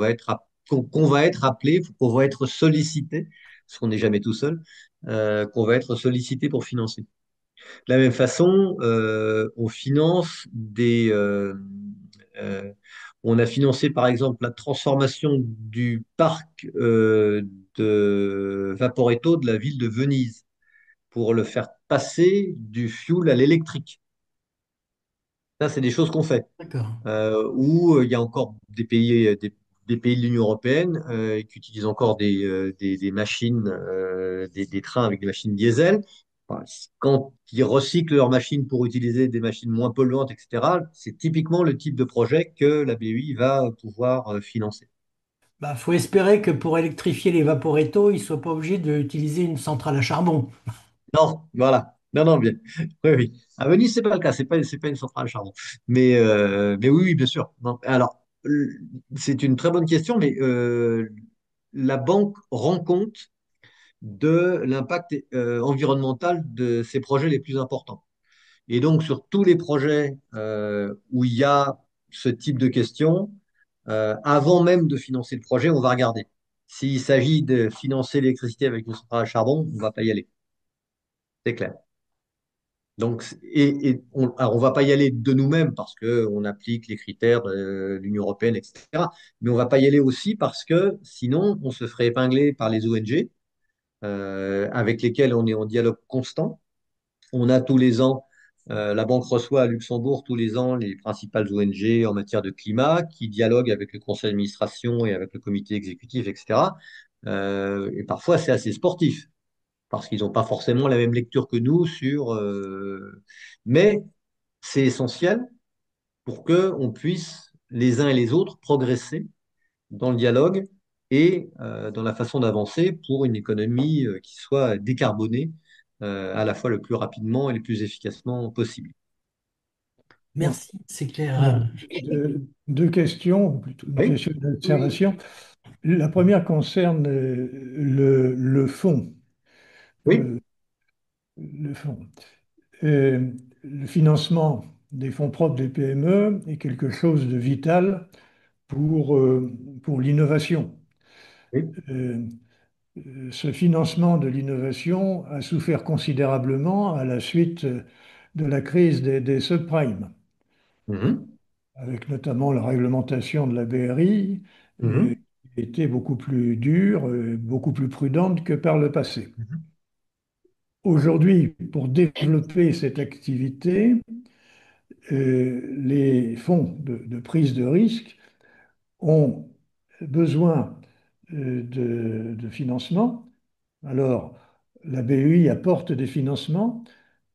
être, qu'on va être appelé, qu'on va être sollicité, parce qu'on n'est jamais tout seul, qu'on va être sollicité pour financer. De la même façon, on finance euh, on a financé par exemple la transformation du parc de Vaporetto de la ville de Venise pour le faire passer du fuel à l'électrique. Ça, c'est des choses qu'on fait. D'accord. Où il y a encore des pays de l'Union européenne qui utilisent encore des machines, des trains avec des machines diesel. Enfin, quand ils recyclent leurs machines pour utiliser des machines moins polluantes, etc., c'est typiquement le type de projet que la BEI va pouvoir financer. Bah, faut espérer que pour électrifier les vaporettos, ils ne soient pas obligés d'utiliser une centrale à charbon. Non, voilà. Non, non, bien. Oui, oui. À Venise, c'est pas le cas. C'est pas une centrale à charbon. Mais oui, oui, bien sûr. Non. Alors, c'est une très bonne question, mais la banque rend compte de l'impact environnemental de ces projets les plus importants. Et donc, sur tous les projets où il y a ce type de questions, avant même de financer le projet, on va regarder. S'il s'agit de financer l'électricité avec une centrale à charbon, on ne va pas y aller. C'est clair. Donc, alors on va pas y aller de nous-mêmes parce qu'on applique les critères de l'Union européenne, etc. Mais on va pas y aller aussi parce que sinon, on se ferait épingler par les ONG avec lesquelles on est en dialogue constant. On a tous les ans, la banque reçoit à Luxembourg tous les ans les principales ONG en matière de climat qui dialoguent avec le conseil d'administration et avec le comité exécutif, etc. Et parfois, c'est assez sportif parce qu'ils n'ont pas forcément la même lecture que nous sur. Mais c'est essentiel pour que on puisse les uns et les autres progresser dans le dialogue et dans la façon d'avancer pour une économie qui soit décarbonée à la fois le plus rapidement et le plus efficacement possible. Bon, Merci, c'est clair. alors, deux questions, ou plutôt une Oui, question oui, d'observation. La première concerne le fond. oui. Euh, le fond. Euh, le financement des fonds propres des PME est quelque chose de vital pour l'innovation. Oui. Euh, Ce financement de l'innovation a souffert considérablement à la suite de la crise des subprimes, Mhm, avec notamment la réglementation de la BRI, mhm, qui était beaucoup plus dure, beaucoup plus prudente que par le passé. mhm, Aujourd'hui, pour développer cette activité, les fonds de prise de risque ont besoin de financement. Alors, la BEI apporte des financements,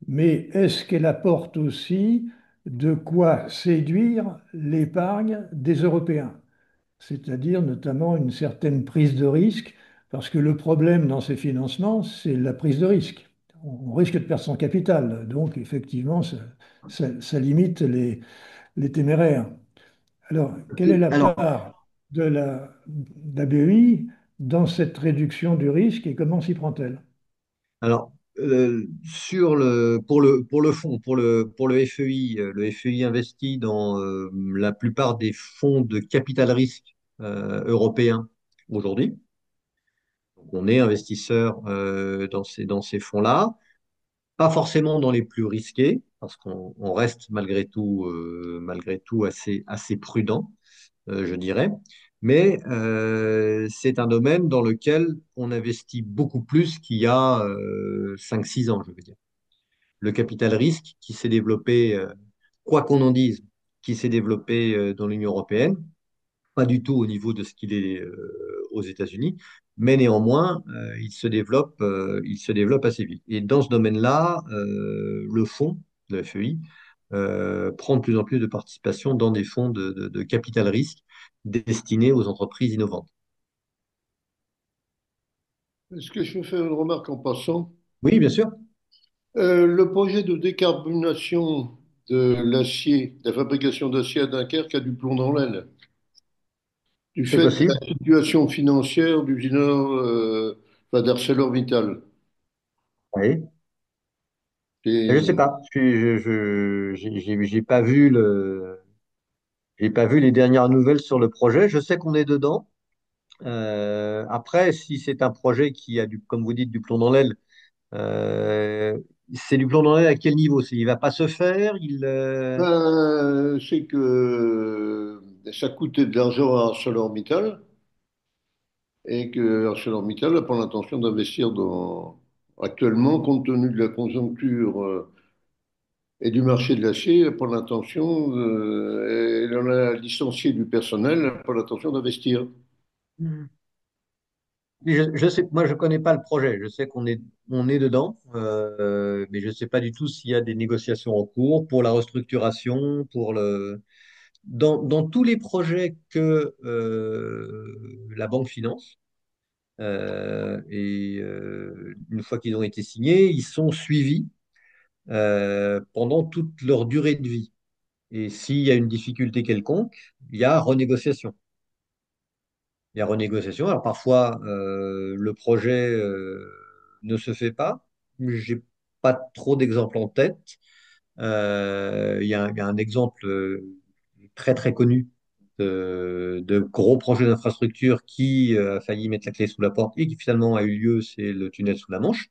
mais est-ce qu'elle apporte aussi de quoi séduire l'épargne des Européens? c'est-à-dire notamment une certaine prise de risque, parce que le problème dans ces financements, c'est la prise de risque. On risque de perdre son capital, donc effectivement, ça limite les téméraires. Alors, quelle est la Alors, part de la BEI dans cette réduction du risque et comment s'y prend-elle? alors, pour le fonds, pour le FEI, le FEI investit dans la plupart des fonds de capital risque européens aujourd'hui. Donc, on est investisseur dans ces fonds-là, pas forcément dans les plus risqués, parce qu'on reste malgré tout assez prudent, je dirais. Mais c'est un domaine dans lequel on investit beaucoup plus qu'il y a 5-6 ans, je veux dire. Le capital risque qui s'est développé, quoi qu'on en dise, qui s'est développé dans l'Union européenne, pas du tout au niveau de ce qu'il est aux États-Unis, mais néanmoins, il se développe assez vite. Et dans ce domaine-là, le fonds, le FEI, prend de plus en plus de participation dans des fonds de capital risque destinés aux entreprises innovantes. Est-ce que je peux faire une remarque en passant? Oui, bien sûr, Le projet de décarbonation de l'acier, de la fabrication d'acier à Dunkerque a du plomb dans l'aile, du c'est fait de possible. la situation financière d'Usinor, enfin d'ArcelorMittal. Oui. Je ne sais Et, pas. J'ai pas vu j'ai pas vu les dernières nouvelles sur le projet. Je sais qu'on est dedans. Après, si c'est un projet qui a comme vous dites, du plomb dans l'aile, euh, c'est du plomb dans l'aile à quel niveau? Il va pas se faire, ben, c'est que ça coûtait de l'argent à ArcelorMittal et que ArcelorMittal n'a pas l'intention d'investir actuellement, compte tenu de la conjoncture et du marché de l'acier, n'a pas l'intention, elle en a licencié du personnel, n'a pas l'intention d'investir. je sais, moi je connais pas le projet. Je sais on est dedans, mais je sais pas du tout s'il y a des négociations en cours pour la restructuration, dans tous les projets que la banque finance. Une fois qu'ils ont été signés, ils sont suivis pendant toute leur durée de vie. Et s'il y a une difficulté quelconque, il y a renégociation. Il y a renégociation. Alors parfois, le projet ne se fait pas. J'ai pas trop d'exemples en tête. Il y a un exemple très très connu de gros projets d'infrastructure qui a failli mettre la clé sous la porte et qui finalement a eu lieu, c'est le tunnel sous la Manche,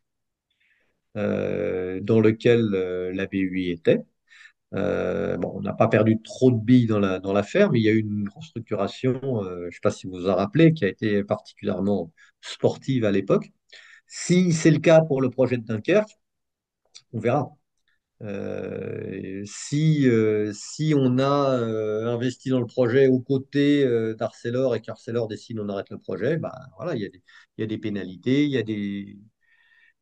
dans lequel la BUI était. Bon, on n'a pas perdu trop de billes dans l'affaire, mais il y a eu une restructuration, je ne sais pas si vous vous en rappelez, qui a été particulièrement sportive à l'époque. Si c'est le cas pour le projet de Dunkerque, on verra. Si on a investi dans le projet aux côtés d'Arcelor et qu'Arcelor décide on arrête le projet, bah, voilà, il y a des pénalités,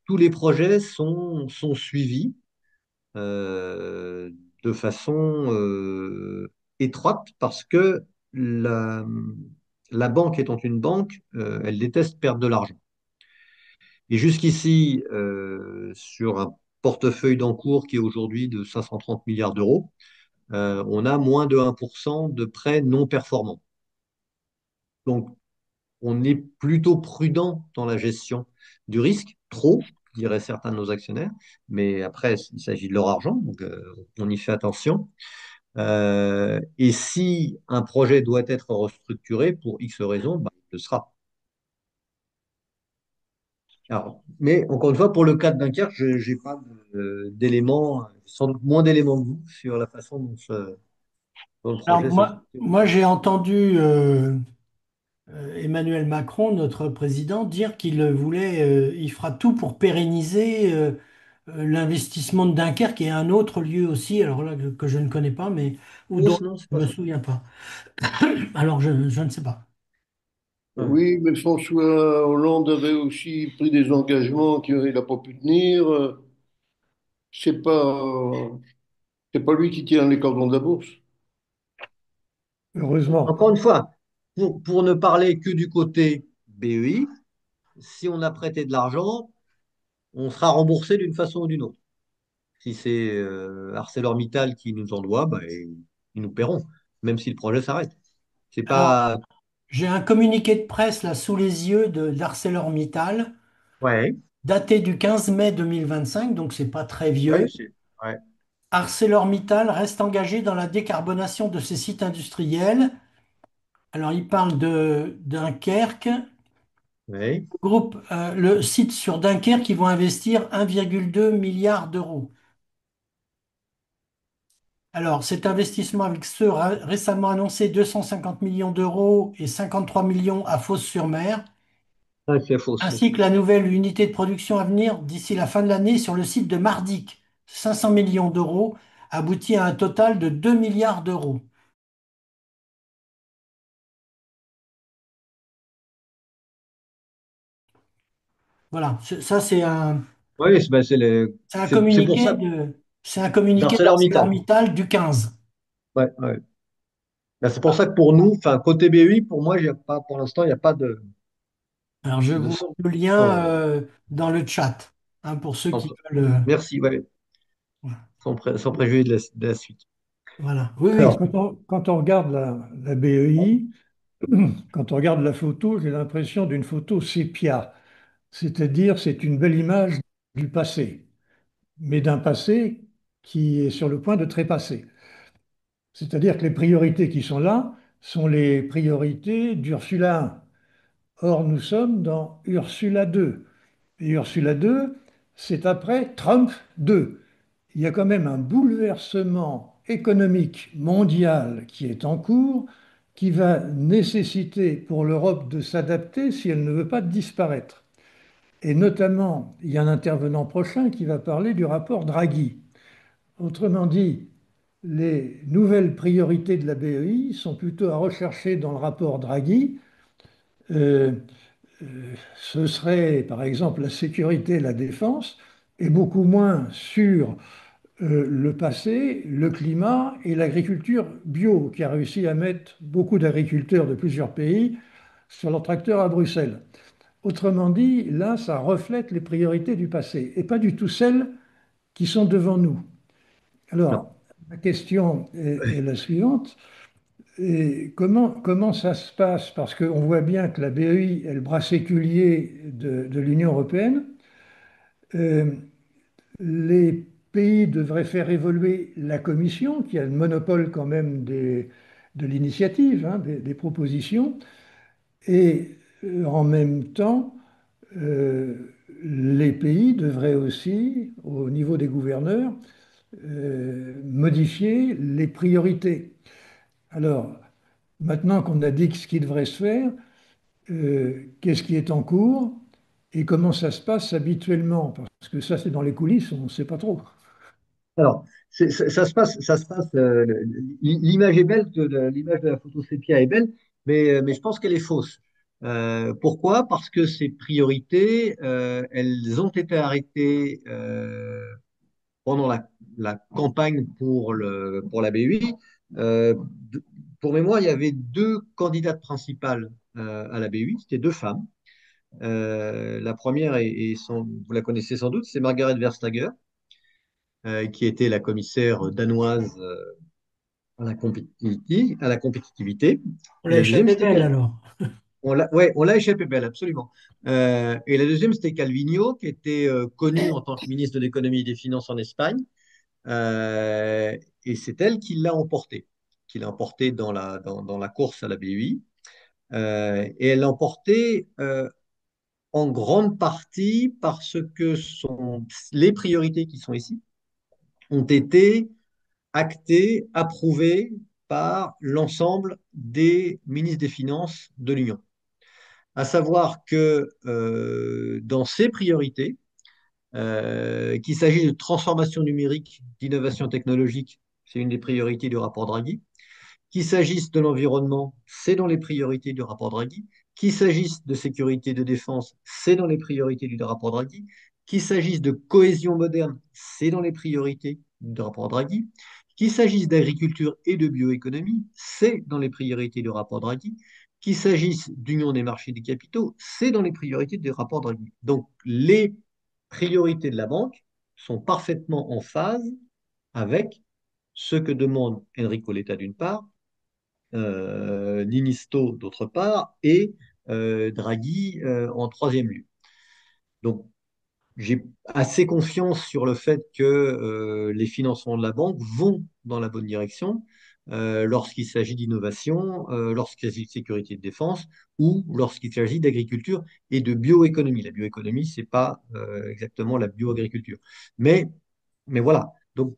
tous les projets sont suivis euh, de façon étroite parce que la banque étant une banque, elle déteste perdre de l'argent. Et jusqu'ici, sur un portefeuille d'encours qui est aujourd'hui de 530 milliards d'euros, on a moins de 1% de prêts non performants. Donc, on est plutôt prudent dans la gestion du risque, trop, diraient certains de nos actionnaires, mais après, il s'agit de leur argent, donc on y fait attention. Et si un projet doit être restructuré pour X raisons, bah, il le sera. Alors, mais encore une fois, pour le cas de Dunkerque, je n'ai pas d'éléments, sans doute moins d'éléments que vous sur la façon dont le Alors projet se moi déroulera. j'ai entendu Emmanuel Macron, notre président, dire qu'il voulait, il fera tout pour pérenniser l'investissement de Dunkerque et un autre lieu aussi, alors là que je ne connais pas, mais ou dont Fausse, non, c'est je pas ne me ça. souviens pas. Alors je ne sais pas. Ouais. Oui, mais François Hollande avait aussi pris des engagements qu'il n'a pas pu tenir. C'est pas, c'est pas lui qui tient les cordons de la bourse. Heureusement. Encore une fois, pour ne parler que du côté BEI, si on a prêté de l'argent, on sera remboursé d'une façon ou d'une autre. Si c'est ArcelorMittal qui nous en doit, bah, ils nous paieront, même si le projet s'arrête. C'est Alors, pas. j'ai un communiqué de presse là sous les yeux d'ArcelorMittal, Ouais, daté du 15 mai 2025, donc c'est pas très ouais, vieux. ouais. ArcelorMittal reste engagé dans la décarbonation de ses sites industriels. Alors, il parle de Dunkerque. Ouais. Le site sur Dunkerque, qui vont investir 1,2 milliard d'euros. Alors, cet investissement avec ceux récemment annoncés 250 millions d'euros et 53 millions à Fos-sur-Mer, Ah, c'est faux. ainsi que la nouvelle unité de production à venir d'ici la fin de l'année sur le site de Mardic, 500 millions d'euros, aboutit à un total de 2 milliards d'euros. Voilà, ça Oui, c'est un c'est pour communiqué ça d'ArcelorMittal. d'ArcelorMittal du 15. Ouais, ouais. Ben, c'est pour ça que pour nous, enfin, côté BEI, pour moi, j'ai pas, pour l'instant, il n'y a pas Alors, je de vous son. mets le lien dans le chat, hein, pour ceux qui veulent. Merci, ouais, sans préjuger de la suite. Voilà. Oui, oui. Alors, quand on regarde la BEI, quand on regarde la photo, j'ai l'impression d'une photo sépia. C'est-à-dire, c'est une belle image du passé, mais d'un passé qui est sur le point de trépasser. C'est-à-dire que les priorités qui sont là sont les priorités d'Ursula 1. Or, nous sommes dans Ursula 2. Et Ursula 2, c'est après Trump 2. Il y a quand même un bouleversement économique mondial qui est en cours, qui va nécessiter pour l'Europe de s'adapter si elle ne veut pas disparaître. Et notamment, il y a un intervenant prochain qui va parler du rapport Draghi. Autrement dit, les nouvelles priorités de la BEI sont plutôt à rechercher dans le rapport Draghi. Euh, euh, Ce serait par exemple la sécurité et la défense, et beaucoup moins sur le passé, le climat et l'agriculture bio, qui a réussi à mettre beaucoup d'agriculteurs de plusieurs pays sur leur tracteur à Bruxelles. Autrement dit, là, ça reflète les priorités du passé et pas du tout celles qui sont devant nous. Non. Alors, la question est la suivante. Et comment ça se passe? Parce qu'on voit bien que la BEI est le bras séculier de l'Union européenne. Euh, les pays devraient faire évoluer la Commission, qui a le monopole quand même de l'initiative, hein, des propositions. Et en même temps, euh, les pays devraient aussi, au niveau des gouverneurs, modifier les priorités. Alors, maintenant qu'on a dit ce qui devrait se faire, qu'est-ce qui est en cours et comment ça se passe habituellement? Parce que ça, c'est dans les coulisses, on ne sait pas trop. Alors, ça se passe. L'image est belle, l'image de la photo sépia est belle, mais je pense qu'elle est fausse. Pourquoi? Parce que ces priorités, elles ont été arrêtées pendant la campagne pour la BUI. Euh, de- pour mémoire, il y avait deux candidates principales à la BUI, c'était deux femmes. La première, vous la connaissez sans doute, c'est Margaret Verstager, qui était la commissaire danoise à la compétitivité. On Et l'a la deuxième, échappé c'était belle alors. Ouais, on l'a échappé belle, absolument. Et la deuxième, c'était Calvino, qui était connu en tant que ministre de l'économie et des finances en Espagne. Euh, et c'est elle qui l'a emporté dans la course à la BUI. Et elle l'a emporté en grande partie parce que les priorités qui sont ici ont été acté, approuvé par l'ensemble des ministres des Finances de l'Union. À savoir que dans ces priorités, qu'il s'agisse de transformation numérique, d'innovation technologique, c'est une des priorités du rapport Draghi, qu'il s'agisse de l'environnement, c'est dans les priorités du rapport Draghi, qu'il s'agisse de sécurité et de défense, c'est dans les priorités du rapport Draghi, qu'il s'agisse de cohésion moderne, c'est dans les priorités du rapport Draghi, qu'il s'agisse d'agriculture et de bioéconomie, c'est dans les priorités du rapport Draghi, qu'il s'agisse d'union des marchés des capitaux, c'est dans les priorités des rapports Draghi. Donc, les priorités de la banque sont parfaitement en phase avec ce que demande Enrico Letta d'une part, Ninisto d'autre part, et Draghi en troisième lieu. Donc, j'ai assez confiance sur le fait que les financements de la banque vont dans la bonne direction lorsqu'il s'agit d'innovation, lorsqu'il s'agit de sécurité de défense ou lorsqu'il s'agit d'agriculture et de bioéconomie. La bioéconomie, c'est pas exactement la bioagriculture. Mais, mais voilà. Donc,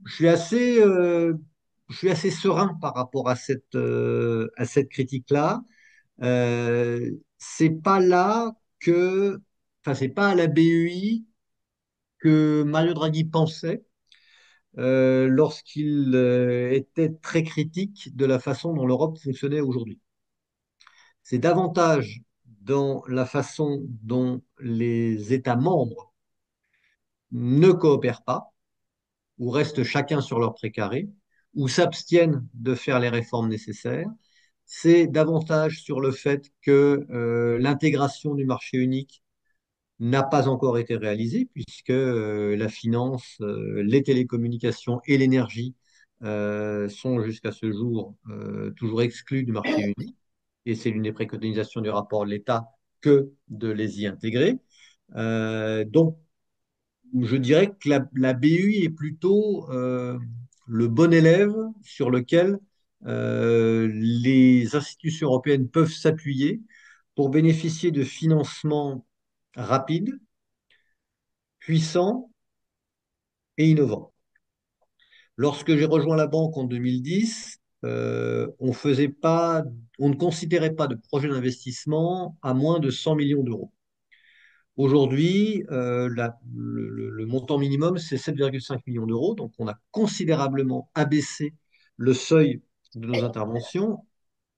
je suis assez, euh, je suis assez serein par rapport à cette critique-là. C'est pas là que, enfin, c'est pas à la BEI que Mario Draghi pensait lorsqu'il était très critique de la façon dont l'Europe fonctionnait aujourd'hui. C'est davantage dans la façon dont les États membres ne coopèrent pas, ou restent chacun sur leur précaré, ou s'abstiennent de faire les réformes nécessaires. C'est davantage sur le fait que l'intégration du marché unique n'a pas encore été réalisée puisque la finance, les télécommunications et l'énergie sont jusqu'à ce jour toujours exclus du marché unique. Et c'est l'une des préconisations du rapport de l'État que de les y intégrer. Donc, je dirais que la BUI est plutôt le bon élève sur lequel les institutions européennes peuvent s'appuyer pour bénéficier de financements rapides, puissants et innovants. Lorsque j'ai rejoint la banque en 2010, on ne considérait pas de projet d'investissement à moins de 100 millions d'euros. Aujourd'hui, le montant minimum, c'est 7,5 millions d'euros. Donc, on a considérablement abaissé le seuil de nos interventions.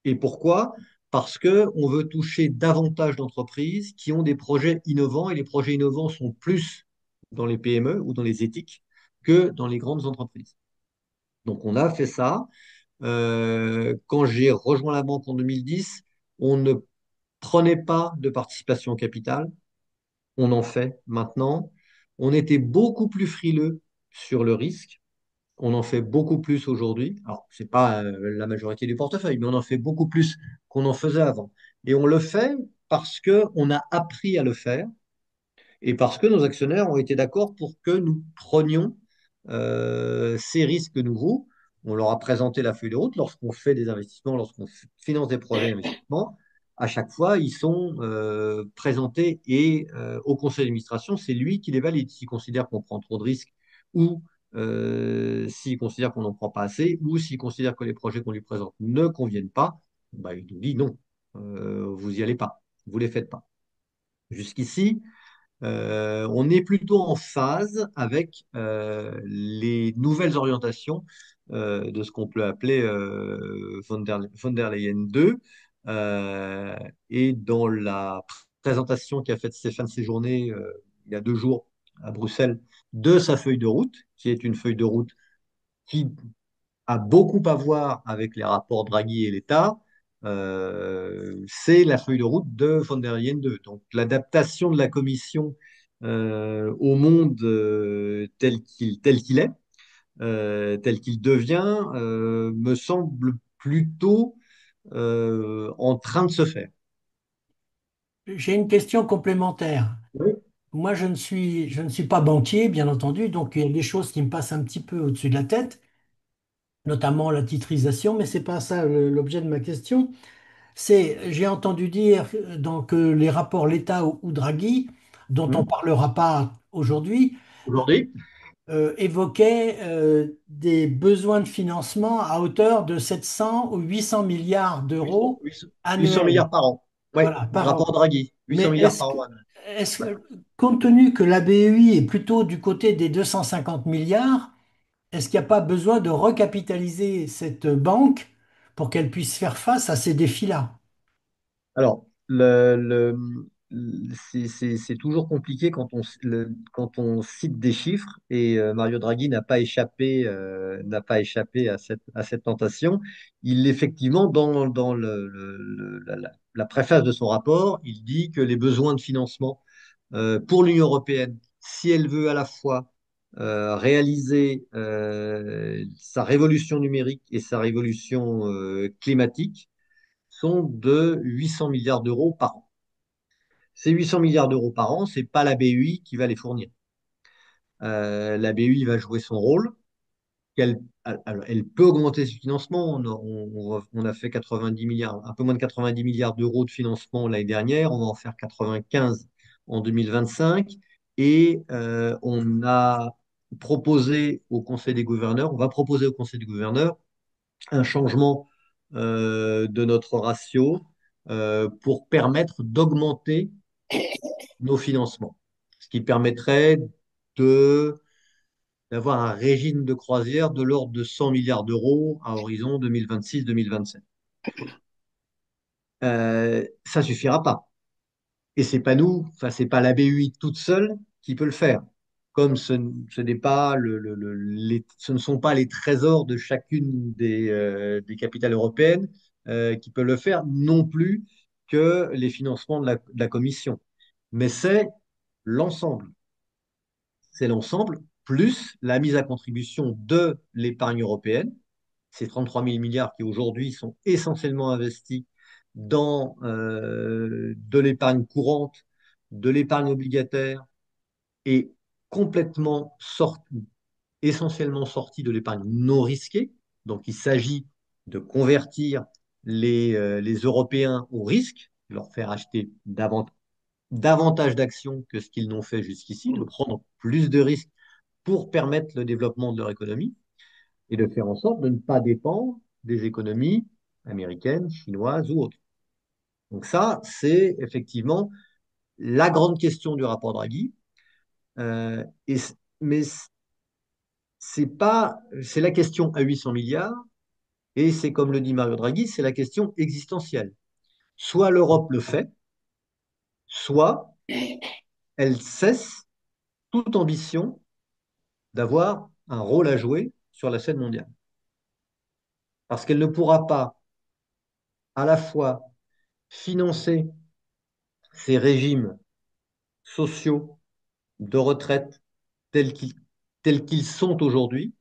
Et pourquoi? Parce que on veut toucher davantage d'entreprises qui ont des projets innovants. Et les projets innovants sont plus dans les PME ou dans les éthiques que dans les grandes entreprises. Donc, on a fait ça. Quand j'ai rejoint la banque en 2010, on ne prenait pas de participation au capital. On en fait maintenant. On était beaucoup plus frileux sur le risque. On en fait beaucoup plus aujourd'hui. Alors, c'est pas la majorité du portefeuille, mais on en fait beaucoup plus qu'on en faisait avant. Et on le fait parce que on a appris à le faire et parce que nos actionnaires ont été d'accord pour que nous prenions ces risques nouveaux. On leur a présenté la feuille de route lorsqu'on fait des investissements, lorsqu'on finance des projets d'investissement. À chaque fois, ils sont présentés et au conseil d'administration, c'est lui qui les valide. S'il considère qu'on prend trop de risques ou s'il considère qu'on n'en prend pas assez ou s'il considère que les projets qu'on lui présente ne conviennent pas, bah, il nous dit non, vous n'y allez pas, vous ne les faites pas. Jusqu'ici, on est plutôt en phase avec les nouvelles orientations de ce qu'on peut appeler von der Leyen 2. Et dans la présentation qu'a faite Stéphane Séjourné il y a 2 jours à Bruxelles de sa feuille de route, qui est une feuille de route qui a beaucoup à voir avec les rapports Draghi et l'État, c'est la feuille de route de von der Leyen 2. Donc l'adaptation de la Commission au monde tel qu'il est, tel qu'il devient, me semble plutôt en train de se faire. J'ai une question complémentaire. Oui. Moi, je ne suis pas banquier, bien entendu, donc il y a des choses qui me passent un petit peu au-dessus de la tête, notamment la titrisation, mais c'est pas ça l'objet de ma question. J'ai entendu dire donc, que les rapports Letta ou Draghi, dont on ne Hmm. parlera pas aujourd'hui, Aujourd'hui, évoquaient des besoins de financement à hauteur de 700 ou 800 milliards 800, d'euros 800 milliards annuels, par an. Oui, voilà, par rapport an. Draghi, 800 Mais milliards par an annuel. compte tenu que la BEI est plutôt du côté des 250 milliards, est-ce qu'il n'y a pas besoin de recapitaliser cette banque pour qu'elle puisse faire face à ces défis-là? Alors, c'est toujours compliqué quand on cite des chiffres et Mario Draghi n'a pas échappé à cette tentation. Effectivement, dans la préface de son rapport, il dit que les besoins de financement pour l'Union européenne, si elle veut à la fois réaliser sa révolution numérique et sa révolution climatique, sont de 800 milliards d'euros par an. Ces 800 milliards d'euros par an, c'est pas la BEI qui va les fournir. La BEI va jouer son rôle. Alors, elle peut augmenter ses financements. On a fait 90 milliards, un peu moins de 90 milliards d'euros de financement l'année dernière. On va en faire 95 en 2025. Et on a proposé au Conseil des gouverneurs, on va proposer au Conseil des gouverneurs un changement de notre ratio pour permettre d'augmenter nos financements, ce qui permettrait de d'avoir un régime de croisière de l'ordre de 100 milliards d'euros à horizon 2026-2027. Ça suffira pas. Et c'est pas nous, enfin c'est pas la BUI toute seule qui peut le faire. Comme ce n'est pas ce ne sont pas les trésors de chacune des capitales européennes qui peuvent le faire, non plus que les financements de la Commission. Mais l'ensemble. C'est l'ensemble, plus la mise à contribution de l'épargne européenne, ces 33 000 milliards qui aujourd'hui sont essentiellement investis dans de l'épargne courante, de l'épargne obligataire et complètement essentiellement sortis de l'épargne non risquée. Donc il s'agit de convertir les Européens au risque, leur faire acheter davantage d'actions que ce qu'ils n'ont fait jusqu'ici, de prendre plus de risques pour permettre le développement de leur économie et de faire en sorte de ne pas dépendre des économies américaines, chinoises ou autres. Donc ça, c'est effectivement la grande question du rapport Draghi. Euh, et, mais c'est la question à 800 milliards et c'est comme le dit Mario Draghi, c'est la question existentielle. Soit l'Europe le fait, soit elle cesse toute ambition d'avoir un rôle à jouer sur la scène mondiale. Parce qu'elle ne pourra pas à la fois financer ces régimes sociaux de retraite tels qu'ils tels qu'ils sont aujourd'hui,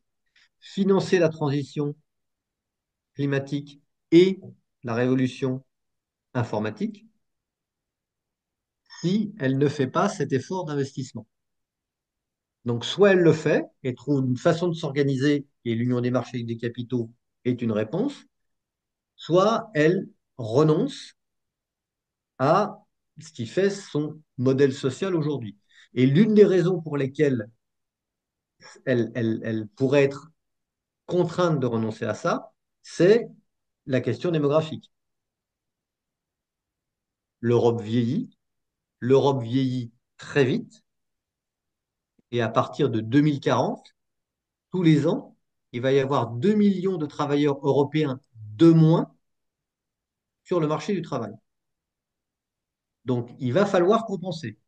financer la transition climatique et la révolution informatique, si elle ne fait pas cet effort d'investissement. Donc, soit elle le fait et trouve une façon de s'organiser, et l'union des marchés des capitaux est une réponse, soit elle renonce à ce qui fait son modèle social aujourd'hui. Et l'une des raisons pour lesquelles elle pourrait être contrainte de renoncer à ça, c'est la question démographique. L'Europe vieillit, l'Europe vieillit très vite, et à partir de 2040, tous les ans, il va y avoir 2 millions de travailleurs européens de moins sur le marché du travail. Donc, il va falloir compenser.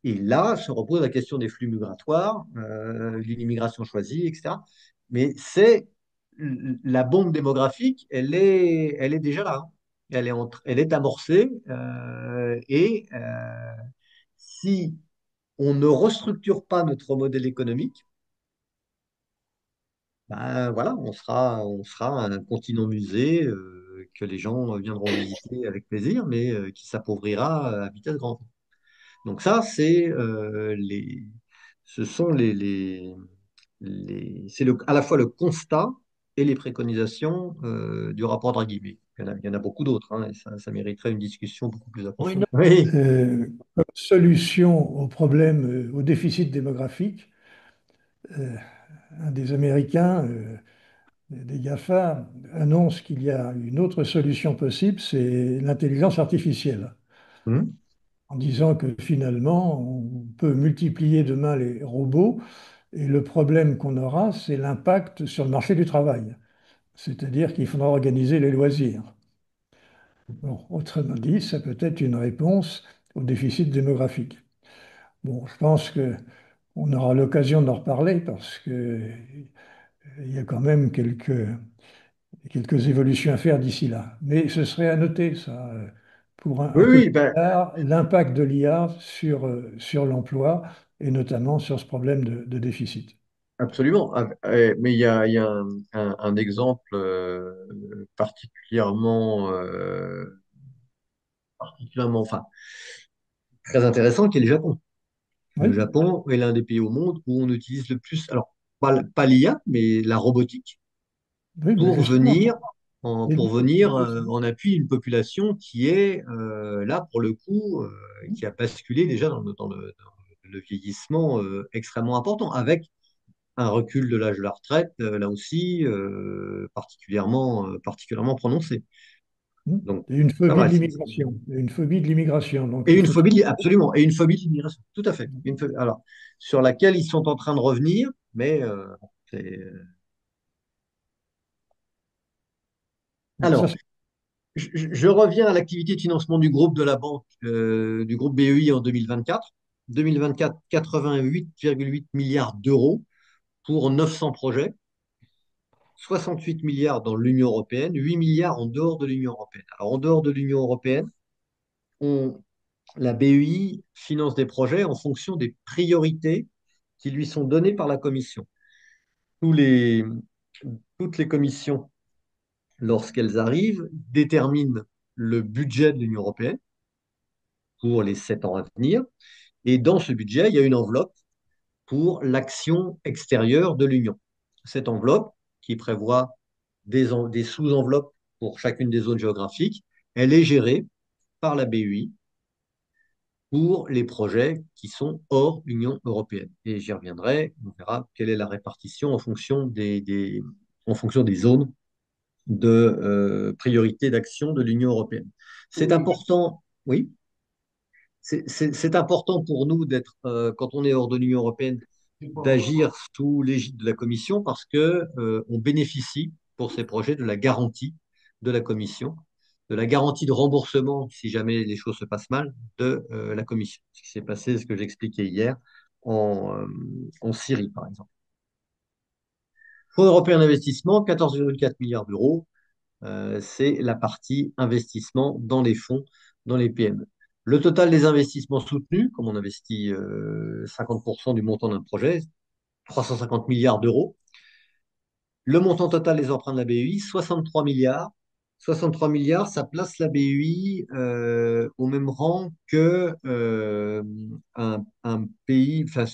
Et là se repose la question des flux migratoires, d'une immigration choisie, etc. Mais la bombe démographique, elle est déjà là, hein. Elle est amorcée si on ne restructure pas notre modèle économique, ben voilà, on sera un continent musée que les gens viendront visiter avec plaisir, mais qui s'appauvrira à vitesse grand V. Donc ça, ce sont c'est à la fois le constat et les préconisations du rapport Draghi. Mais il y en a beaucoup d'autres, hein, et ça mériterait une discussion beaucoup plus Bruno, approfondie. Oui. Comme solution au problème, au déficit démographique, euh, un des Américains, des GAFA, annonce qu'il y a une autre solution possible, c'est l'intelligence artificielle, Hum, en disant que finalement, on peut multiplier demain les robots et le problème qu'on aura, c'est l'impact sur le marché du travail. C'est-à-dire qu'il faudra organiser les loisirs. Bon, autrement dit, ça peut être une réponse au déficit démographique. Bon, je pense que on aura l'occasion d'en reparler parce que il y a quand même quelques évolutions à faire d'ici là. Mais ce serait à noter, ça, pour un Oui, peu oui, plus ben, tard, l'impact de l'IA sur l'emploi et notamment sur ce problème de déficit. absolument. Mais il y a un exemple particulièrement, enfin, très intéressant qui est le Japon. Le Oui, Japon est l'un des pays au monde où on utilise le plus, alors pas l'IA, mais la robotique oui, ben pour justement, venir, les en appui d'une population qui est là pour le coup, qui a basculé déjà dans le vieillissement extrêmement important, avec un recul de l'âge de la retraite, là aussi, particulièrement prononcé. Donc, et une pas phobie de mal. l'immigration, et une phobie de l'immigration. Donc Et il une faut phobie, absolument, et une phobie de l'immigration, tout à fait. Alors, sur laquelle ils sont en train de revenir, mais c'est- bon, ça, alors, je reviens à l'activité de financement du groupe de la banque, du groupe BEI en 2024. 2024, 88,8 milliards d'euros pour 900 projets, 68 milliards dans l'Union européenne, 8 milliards en dehors de l'Union européenne. Alors, en dehors de l'Union européenne, on, la BEI finance des projets en fonction des priorités qui lui sont données par la Commission. Tous les, Toutes les commissions, lorsqu'elles arrivent, déterminent le budget de l'Union européenne pour les 7 ans à venir. Et dans ce budget, il y a une enveloppe pour l'action extérieure de l'Union. Cette enveloppe, qui prévoit des sous-enveloppes pour chacune des zones géographiques, elle est gérée par la BUI pour les projets qui sont hors Union européenne. Et j'y reviendrai, on verra quelle est la répartition en fonction des zones de priorité d'action de l'Union européenne. C'est important, oui, c'est important pour nous d'être, quand on est hors de l'Union européenne, d'agir sous l'égide de la Commission parce que on bénéficie pour ces projets de la garantie de la Commission, de la garantie de remboursement si jamais les choses se passent mal de la Commission. Ce qui s'est passé, ce que j'expliquais hier en Syrie, par exemple. Fonds européen d'investissement, 14,4 milliards d'euros. C'est la partie investissement dans les fonds, dans les PME. Le total des investissements soutenus, comme on investit 50% du montant d'un projet, 350 milliards d'euros. Le montant total des emprunts de la BEI, 63 milliards. 63 milliards, ça place la BEI au même rang que un pays, enfin,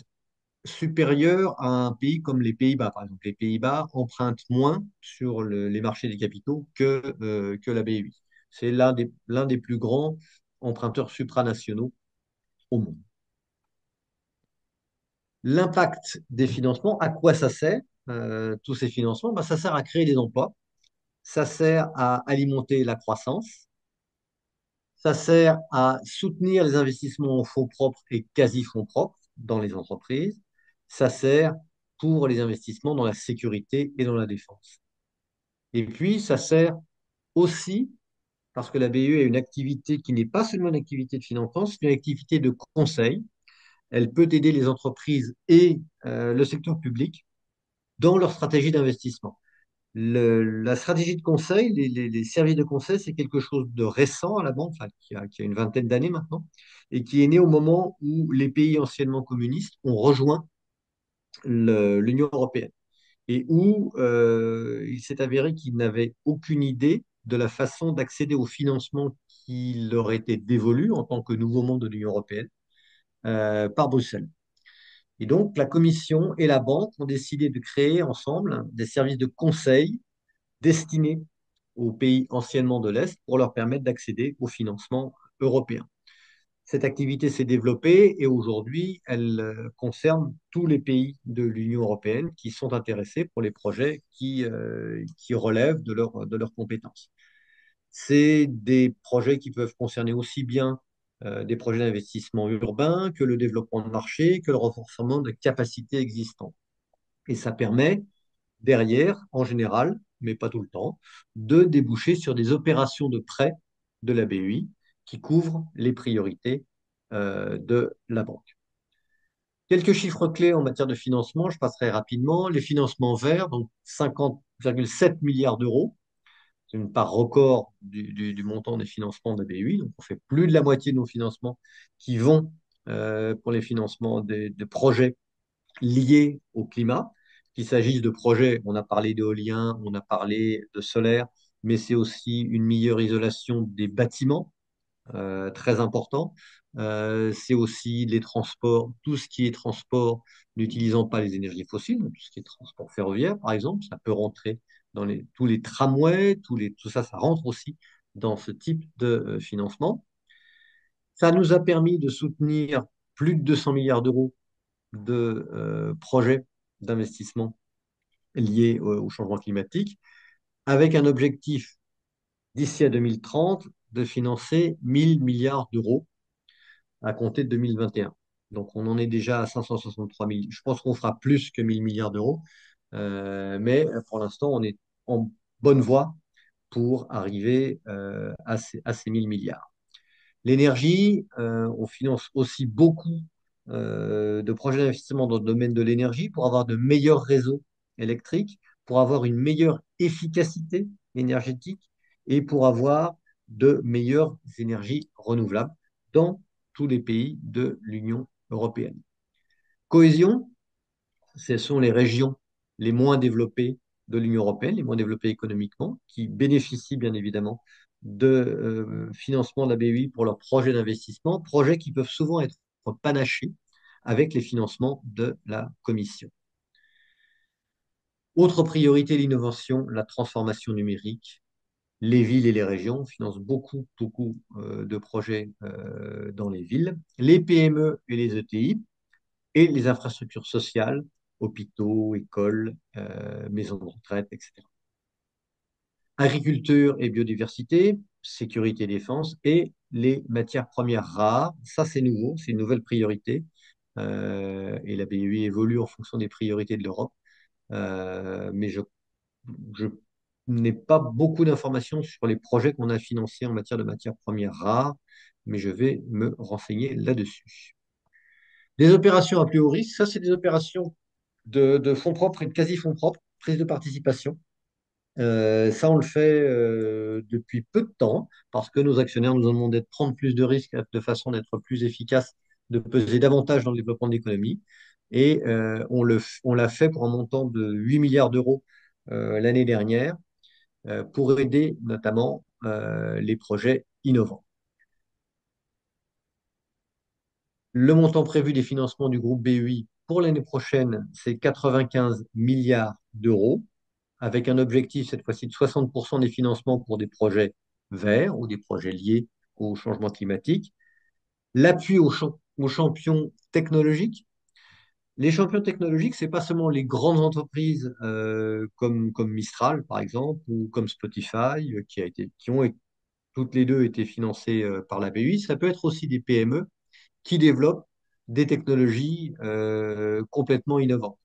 supérieur à un pays comme les Pays-Bas. Par exemple, les Pays-Bas empruntent moins sur les marchés des capitaux que la BEI. C'est l'un des plus grands emprunteurs supranationaux au monde. L'impact des financements, à quoi ça sert tous ces financements? Ben, ça sert à créer des emplois, ça sert à alimenter la croissance, ça sert à soutenir les investissements en fonds propres et quasi-fonds propres dans les entreprises, ça sert pour les investissements dans la sécurité et dans la défense. Et puis, ça sert aussi, parce que la BE a une activité qui n'est pas seulement une activité de financement, c'est une activité de conseil. Elle peut aider les entreprises et le secteur public dans leur stratégie d'investissement. La stratégie de conseil, les services de conseil, c'est quelque chose de récent à la banque, enfin, qui a une vingtaine d'années maintenant, et qui est né au moment où les pays anciennement communistes ont rejoint l'Union européenne et où il s'est avéré qu'ils n'avaient aucune idée de la façon d'accéder au financement qui leur était dévolu en tant que nouveau membre de l'Union européenne par Bruxelles. Et donc, la Commission et la banque ont décidé de créer ensemble des services de conseil destinés aux pays anciennement de l'Est pour leur permettre d'accéder au financement européen. Cette activité s'est développée et aujourd'hui, elle concerne tous les pays de l'Union européenne qui sont intéressés pour les projets qui relèvent de leurs compétences. C'est des projets qui peuvent concerner aussi bien des projets d'investissement urbain que le développement de marché, que le renforcement de capacités existantes. Et ça permet derrière, en général, mais pas tout le temps, de déboucher sur des opérations de prêt de la BEI qui couvre les priorités de la banque. Quelques chiffres clés en matière de financement, je passerai rapidement. Les financements verts, donc 50,7 milliards d'euros, c'est une part record du montant des financements de la BEI. Donc, on fait plus de la moitié de nos financements qui vont pour les financements de projets liés au climat. Qu'il s'agisse de projets, on a parlé d'éolien, on a parlé de solaire, mais c'est aussi une meilleure isolation des bâtiments, très important. C'est aussi les transports, tout ce qui est transport n'utilisant pas les énergies fossiles, donc tout ce qui est transport ferroviaire, par exemple, ça peut rentrer dans tous les tramways, tout ça, ça rentre aussi dans ce type de financement. Ça nous a permis de soutenir plus de 200 milliards d'euros de projets d'investissement liés au changement climatique, avec un objectif d'ici à 2030 de financer 1000 milliards d'euros à compter de 2021. Donc on en est déjà à 563 000. Je pense qu'on fera plus que 1000 milliards d'euros, mais pour l'instant, on est en bonne voie pour arriver à ces 1000 milliards. L'énergie, on finance aussi beaucoup de projets d'investissement dans le domaine de l'énergie pour avoir de meilleurs réseaux électriques, pour avoir une meilleure efficacité énergétique et pour avoir de meilleures énergies renouvelables dans tous les pays de l'Union européenne. Cohésion, ce sont les régions les moins développées de l'Union européenne, les moins développées économiquement, qui bénéficient bien évidemment de financement de la BEI pour leurs projets d'investissement, projets qui peuvent souvent être panachés avec les financements de la Commission. Autre priorité, l'innovation, la transformation numérique. Les villes et les régions financent beaucoup, beaucoup de projets dans les villes. Les PME et les ETI et les infrastructures sociales, hôpitaux, écoles, maisons de retraite, etc. Agriculture et biodiversité, sécurité et défense, et les matières premières rares. Ça, c'est nouveau, c'est une nouvelle priorité. Et la BEI évolue en fonction des priorités de l'Europe. Mais je n'ai pas beaucoup d'informations sur les projets qu'on a financés en matière de matières premières rares, mais je vais me renseigner là-dessus. Des opérations à plus haut risque, ça, c'est des opérations de fonds propres et de quasi-fonds propres, prise de participation. Ça, on le fait depuis peu de temps parce que nos actionnaires nous ont demandé de prendre plus de risques de façon d'être plus efficace, de peser davantage dans le développement de l'économie. Et on l'a fait pour un montant de 8 milliards d'euros l'année dernière pour aider notamment les projets innovants. Le montant prévu des financements du groupe BEI pour l'année prochaine, c'est 95 milliards d'euros, avec un objectif cette fois-ci de 60% des financements pour des projets verts ou des projets liés au changement climatique. L'appui aux champions technologiques. Les champions technologiques, c'est pas seulement les grandes entreprises comme Mistral, par exemple, ou comme Spotify, qui ont toutes les deux été financées par la BEI. Ça peut être aussi des PME qui développent des technologies complètement innovantes.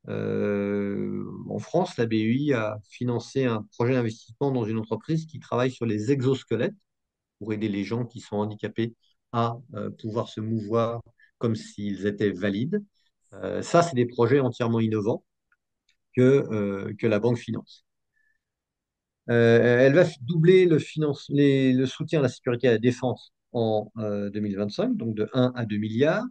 En France, la BEI a financé un projet d'investissement dans une entreprise qui travaille sur les exosquelettes pour aider les gens qui sont handicapés à pouvoir se mouvoir comme s'ils étaient valides. Ça, c'est des projets entièrement innovants que la banque finance. Elle va doubler le soutien à la sécurité et à la défense en 2025, donc de 1 à 2 milliards.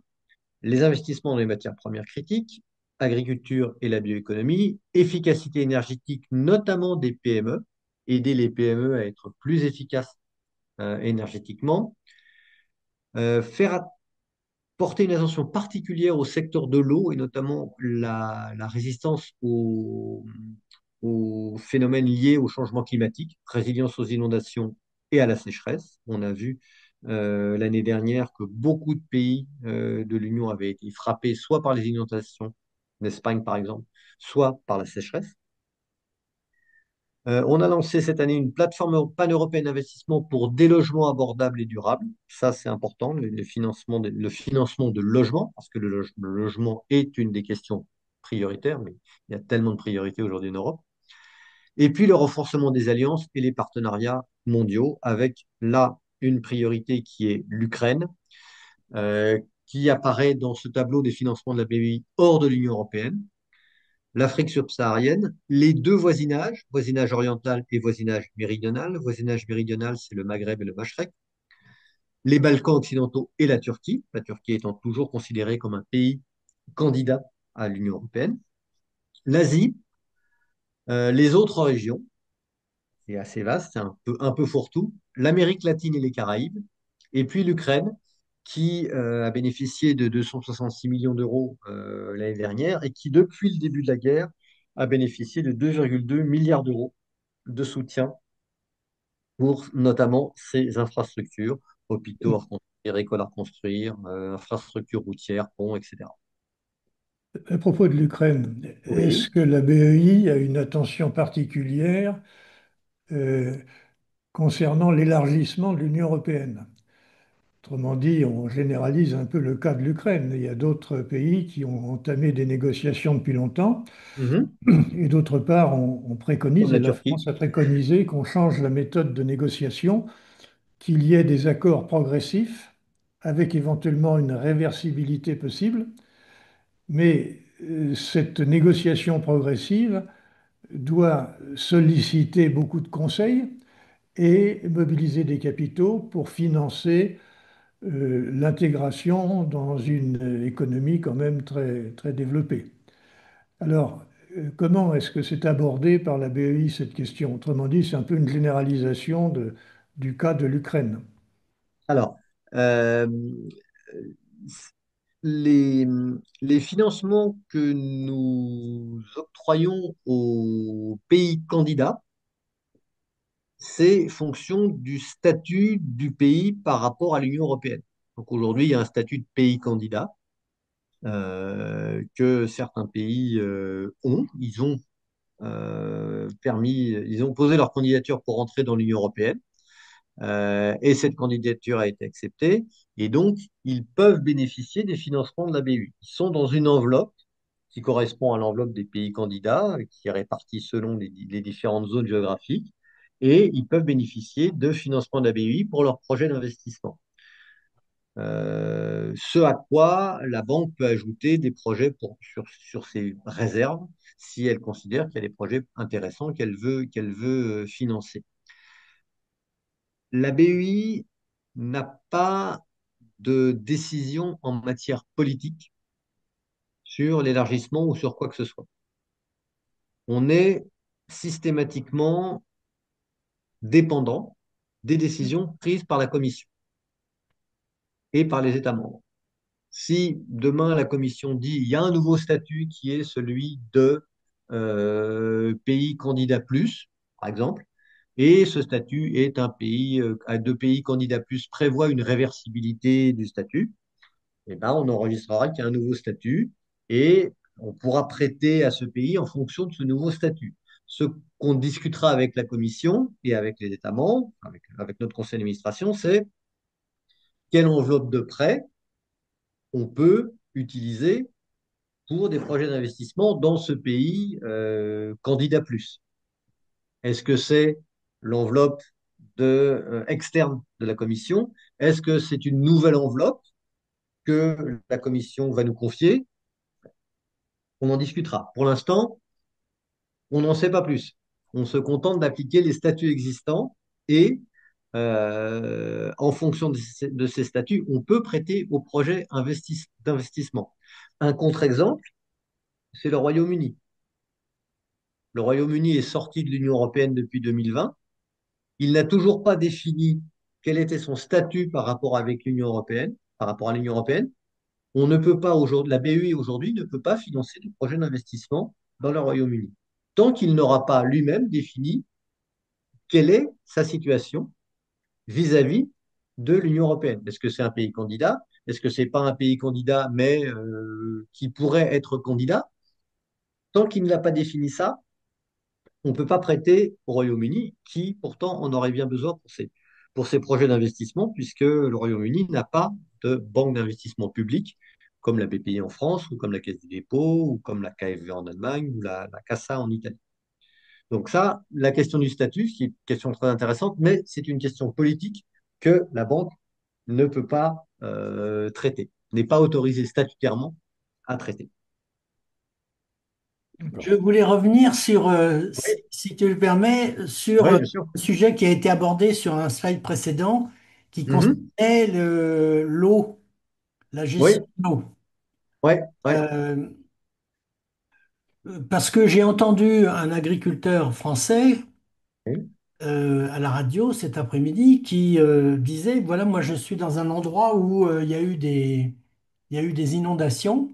Les investissements dans les matières premières critiques, agriculture et la bioéconomie, efficacité énergétique, notamment des PME, aider les PME à être plus efficaces énergétiquement, faire porter une attention particulière au secteur de l'eau et notamment la résistance aux phénomènes liés au changement climatique, résilience aux inondations et à la sécheresse. On a vu l'année dernière que beaucoup de pays de l'Union avaient été frappés soit par les inondations, l'Espagne par exemple, soit par la sécheresse. On a lancé cette année une plateforme pan-européenne d'investissement pour des logements abordables et durables. Ça, c'est important, le financement de logements, parce que le logement est une des questions prioritaires, mais il y a tellement de priorités aujourd'hui en Europe. Et puis le renforcement des alliances et les partenariats mondiaux, avec là une priorité qui est l'Ukraine, qui apparaît dans ce tableau des financements de la BEI hors de l'Union européenne, l'Afrique subsaharienne, les deux voisinages, voisinage oriental et voisinage méridional. Voisinage méridional, c'est le Maghreb et le Machrek. Les Balkans occidentaux et la Turquie étant toujours considérée comme un pays candidat à l'Union européenne. L'Asie, les autres régions, c'est assez vaste, c'est un peu fourre-tout. L'Amérique latine et les Caraïbes, et puis l'Ukraine, qui a bénéficié de 266 millions d'euros l'année dernière et qui, depuis le début de la guerre, a bénéficié de 2,2 milliards d'euros de soutien pour notamment ses infrastructures, hôpitaux à reconstruire, écoles à reconstruire, infrastructures routières, ponts, etc. À propos de l'Ukraine, est-ce Oui. que la BEI a une attention particulière euh, concernant l'élargissement de l'Union européenne? Autrement dit, on généralise un peu le cas de l'Ukraine. Il y a d'autres pays qui ont entamé des négociations depuis longtemps. Mhm. Et d'autre part, on Comme préconise, et la la Turquie. France a préconisé, qu'on change la méthode de négociation, qu'il y ait des accords progressifs, avec éventuellement une réversibilité possible. Mais cette négociation progressive doit solliciter beaucoup de conseils et mobiliser des capitaux pour financer l'intégration dans une économie quand même très, très développée. Alors, comment est-ce que c'est abordé par la BEI cette question? Autrement dit, c'est un peu une généralisation du cas de l'Ukraine. Alors, euh, les, les financements que nous octroyons aux pays candidats, c'est fonction du statut du pays par rapport à l'Union européenne. Donc aujourd'hui, il y a un statut de pays candidat que certains pays ont. Ils ont posé leur candidature pour entrer dans l'Union européenne. Et cette candidature a été acceptée. Et donc, ils peuvent bénéficier des financements de la BU. Ils sont dans une enveloppe qui correspond à l'enveloppe des pays candidats, qui est répartie selon les différentes zones géographiques. Et ils peuvent bénéficier de financements de la BUI pour leurs projets d'investissement. Ce à quoi la banque peut ajouter des projets sur ses réserves si elle considère qu'il y a des projets intéressants qu'elle veut financer. La BUI n'a pas de décision en matière politique sur l'élargissement ou sur quoi que ce soit. On est systématiquement dépendant des décisions prises par la Commission et par les États membres. Si demain la Commission dit il y a un nouveau statut qui est celui de pays candidat plus, par exemple, et ce statut est un pays, à deux pays candidats plus prévoit une réversibilité du statut, eh ben, on enregistrera qu'il y a un nouveau statut et on pourra prêter à ce pays en fonction de ce nouveau statut. Ce qu'on discutera avec la Commission et avec les États membres, avec notre conseil d'administration, c'est quelle enveloppe de prêt on peut utiliser pour des projets d'investissement dans ce pays candidat plus. Est-ce que c'est l'enveloppe externe de la Commission? Est-ce que c'est une nouvelle enveloppe que la Commission va nous confier? On en discutera. Pour l'instant, on n'en sait pas plus. On se contente d'appliquer les statuts existants et en fonction de ces statuts, on peut prêter aux projets d'investissement. Un contre-exemple, c'est le Royaume-Uni. Le Royaume-Uni est sorti de l'Union européenne depuis 2020. Il n'a toujours pas défini quel était son statut par rapport avec l'Union européenne, par rapport à l'Union européenne. On ne peut pas aujourd'hui, la BEI aujourd'hui ne peut pas financer des projets d'investissement dans le Royaume-Uni tant qu'il n'aura pas lui-même défini quelle est sa situation vis-à-vis de l'Union européenne. Est-ce que c'est un pays candidat? Est-ce que c'est pas un pays candidat mais qui pourrait être candidat? Tant qu'il ne l'a pas défini ça, on ne peut pas prêter au Royaume-Uni qui pourtant en aurait bien besoin pour ses projets d'investissement puisque le Royaume-Uni n'a pas de banque d'investissement publique comme la BPI en France ou comme la Caisse des dépôts ou comme la KfW en Allemagne ou la CASA en Italie. Donc ça, la question du statut, c'est une question très intéressante, mais c'est une question politique que la banque ne peut pas traiter, n'est pas autorisée statutairement à traiter. Je D'accord. voulais revenir sur, Oui, si tu le permets, sur oui, bien sûr. un sujet qui a été abordé sur un slide précédent, qui Mhm. concernait l'eau, la Oui, gestion de l'eau. oui, oui. Euh, Parce que j'ai entendu un agriculteur français Oui. à la radio cet après-midi qui disait, voilà, moi je suis dans un endroit où il y a eu des inondations,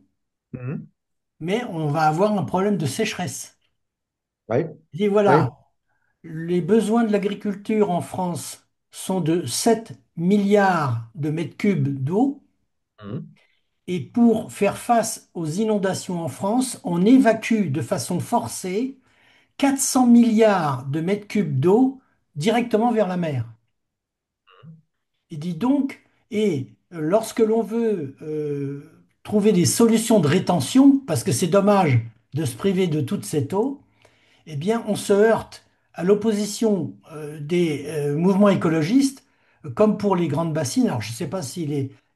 Mhm. mais on va avoir un problème de sécheresse. Oui, Il dit, oui. voilà, les besoins de l'agriculture en France sont de 7 milliards de mètres cubes d'eau. Mhm. Et pour faire face aux inondations en France, on évacue de façon forcée 400 milliards de mètres cubes d'eau directement vers la mer. Il dit donc, lorsque l'on veut trouver des solutions de rétention, parce que c'est dommage de se priver de toute cette eau, eh bien, on se heurte à l'opposition des mouvements écologistes, comme pour les grandes bassines. Alors, je ne sais pas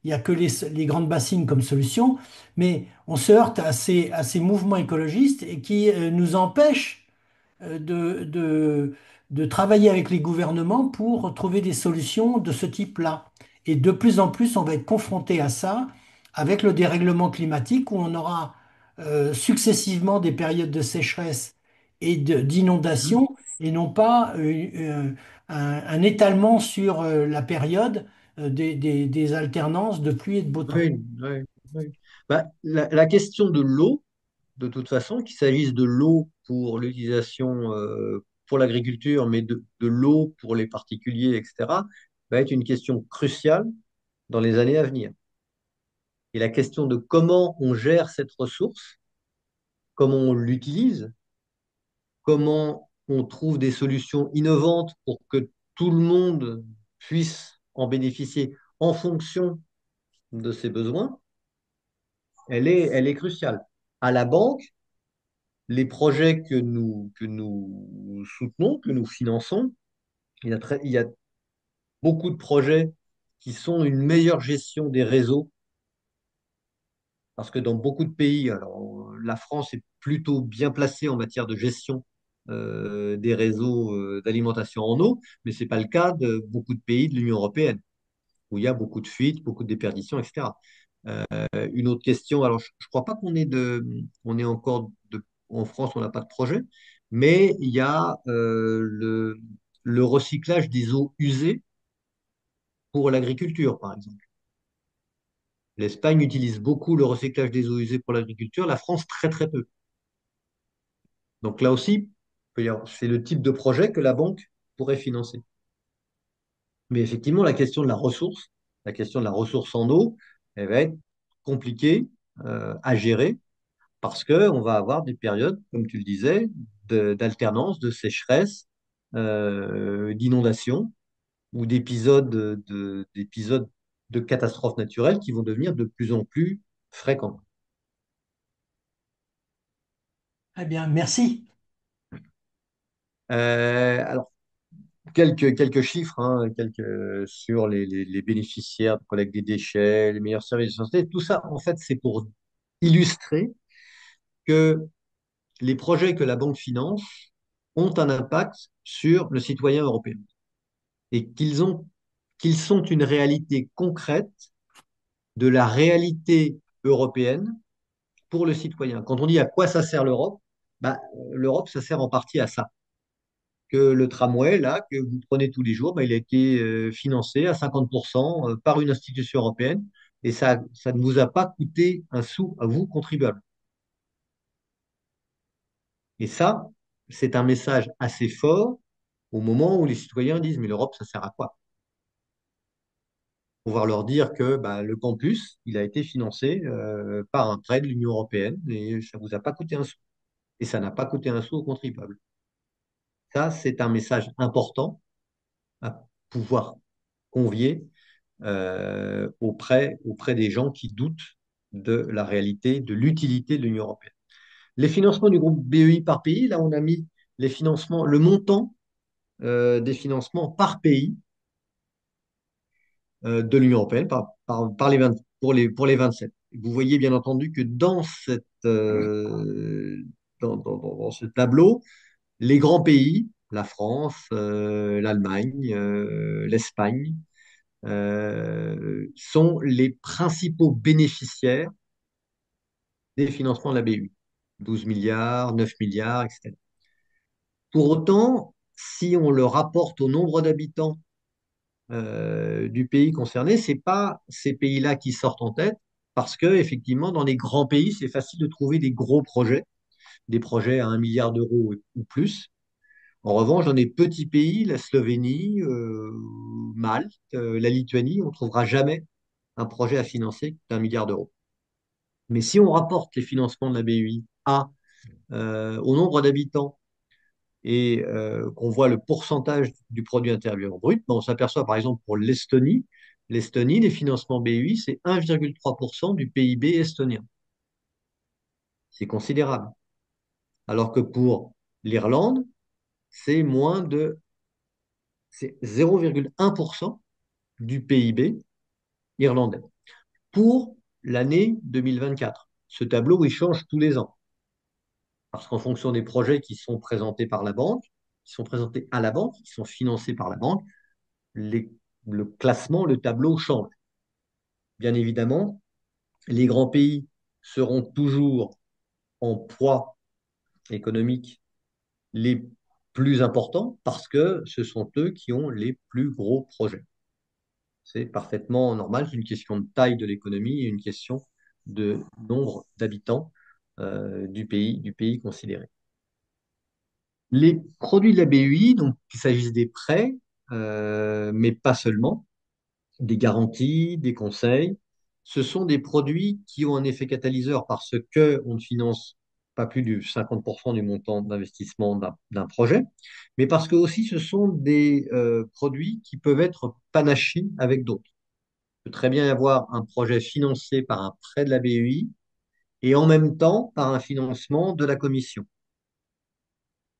il y a que les grandes bassines comme solution, mais on se heurte à ces mouvements écologistes et qui nous empêchent de travailler avec les gouvernements pour trouver des solutions de ce type-là. Et de plus en plus, on va être confronté à ça avec le dérèglement climatique où on aura successivement des périodes de sécheresse et Mhm. d'inondation et non pas un étalement sur la période des alternances de pluie et de beau temps. Oui, oui, oui. Bah, la question de l'eau, de toute façon, qu'il s'agisse de l'eau pour l'utilisation pour l'agriculture, mais de l'eau pour les particuliers, etc., va être une question cruciale dans les années à venir. Et la question de comment on gère cette ressource, comment on l'utilise, comment on trouve des solutions innovantes pour que tout le monde puisse en bénéficier en fonction de ses besoins, elle est cruciale. À la banque, les projets que nous soutenons, que nous finançons, il y a beaucoup de projets qui sont une meilleure gestion des réseaux, parce que dans beaucoup de pays, alors la France est plutôt bien placée en matière de gestion des réseaux d'alimentation en eau, mais ce n'est pas le cas de beaucoup de pays de l'Union européenne, où il y a beaucoup de fuites, beaucoup de déperditions, etc. Une autre question, alors je ne crois pas on est encore en France, on n'a pas de projet, mais il y a le recyclage des eaux usées pour l'agriculture, par exemple. L'Espagne utilise beaucoup le recyclage des eaux usées pour l'agriculture, la France très très peu. Donc là aussi, c'est le type de projet que la banque pourrait financer. Mais effectivement, la question de la ressource en eau, elle va être compliquée à gérer parce qu'on va avoir des périodes, comme tu le disais, d'alternance, de sécheresse, d'inondation ou d'épisodes de catastrophes naturelles qui vont devenir de plus en plus fréquents. Très bien, merci. Alors, quelques chiffres, hein, sur les bénéficiaires de collecte des déchets, les meilleurs services de santé. Tout ça, en fait, c'est pour illustrer que les projets que la banque finance ont un impact sur le citoyen européen et qu'ils sont une réalité concrète de la réalité européenne pour le citoyen. Quand on dit à quoi ça sert l'Europe, bah, l'Europe, ça sert en partie à ça. Que le tramway, là, que vous prenez tous les jours, bah, il a été financé à 50% par une institution européenne et ça ne vous a pas coûté un sou à vous, contribuables. Et ça, c'est un message assez fort au moment où les citoyens disent, mais l'Europe, ça sert à quoi? Pouvoir leur dire que bah, le campus, il a été financé par un prêt de l'Union européenne et ça vous a pas coûté un sou. Et ça n'a pas coûté un sou aux contribuables. Ça, c'est un message important à pouvoir convier auprès des gens qui doutent de la réalité, de l'utilité de l'Union européenne. Les financements du groupe BEI par pays, là, on a mis les financements, le montant des financements par pays de l'Union européenne, par les 20 pour les 27. Vous voyez bien entendu que dans ce tableau, les grands pays, la France, l'Allemagne, l'Espagne, sont les principaux bénéficiaires des financements de la BEI. 12 milliards, 9 milliards, etc. Pour autant, si on le rapporte au nombre d'habitants du pays concerné, c'est pas ces pays-là qui sortent en tête, parce que effectivement, dans les grands pays, c'est facile de trouver des gros projets, des projets à 1 milliard d'euros ou plus. En revanche, dans les petits pays, la Slovénie, Malte, la Lituanie, on ne trouvera jamais un projet à financer d'1 milliard d'euros. Mais si on rapporte les financements de la BEI au nombre d'habitants et qu'on voit le pourcentage du produit intérieur brut, ben, on s'aperçoit par exemple pour l'Estonie, les financements BEI, c'est 1,3% du PIB estonien. C'est considérable. Alors que pour l'Irlande, c'est c'est 0,1% du PIB irlandais. Pour l'année 2024, ce tableau, il change tous les ans. Parce qu'en fonction des projets qui sont présentés par la banque, qui sont présentés à la banque, qui sont financés par la banque, les- le classement, le tableau change. Bien évidemment, les grands pays seront toujours en poids économique les plus importants parce que ce sont eux qui ont les plus gros projets. C'est parfaitement normal, c'est une question de taille de l'économie et une question de nombre d'habitants du pays considéré. Les produits de la BEI, donc qu'il s'agisse des prêts, mais pas seulement, des garanties, des conseils. Ce sont des produits qui ont un effet catalyseur parce que on ne finance pas plus de 50% du montant d'investissement d'un projet, mais parce que aussi ce sont des produits qui peuvent être panachés avec d'autres. Il peut très bien y avoir un projet financé par un prêt de la BEI et en même temps par un financement de la commission,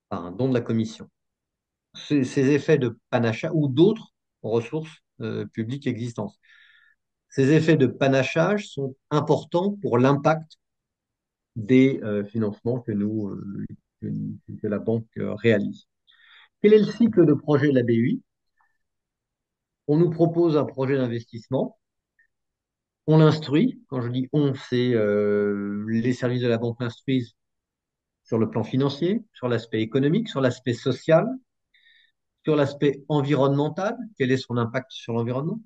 par un don de la commission. Ces effets de panachat ou d'autres ressources publiques existantes. Ces effets de panachage sont importants pour l'impact des financements que, que la banque réalise. Quel est le cycle de projet de la BUI? On nous propose un projet d'investissement, on l'instruit. Quand je dis on, c'est les services de la banque l'instruisent sur le plan financier, sur l'aspect économique, sur l'aspect social, sur l'aspect environnemental, quel est son impact sur l'environnement,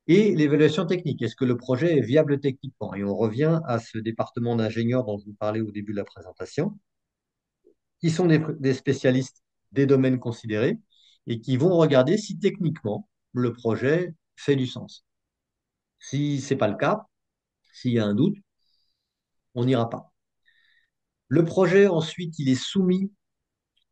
et l'évaluation technique. Est-ce que le projet est viable techniquement? Et on revient à ce département d'ingénieurs dont je vous parlais au début de la présentation, qui sont des spécialistes des domaines considérés et qui vont regarder si techniquement le projet fait du sens. Si ce n'est pas le cas, s'il y a un doute, on n'ira pas. Le projet, ensuite, il est soumis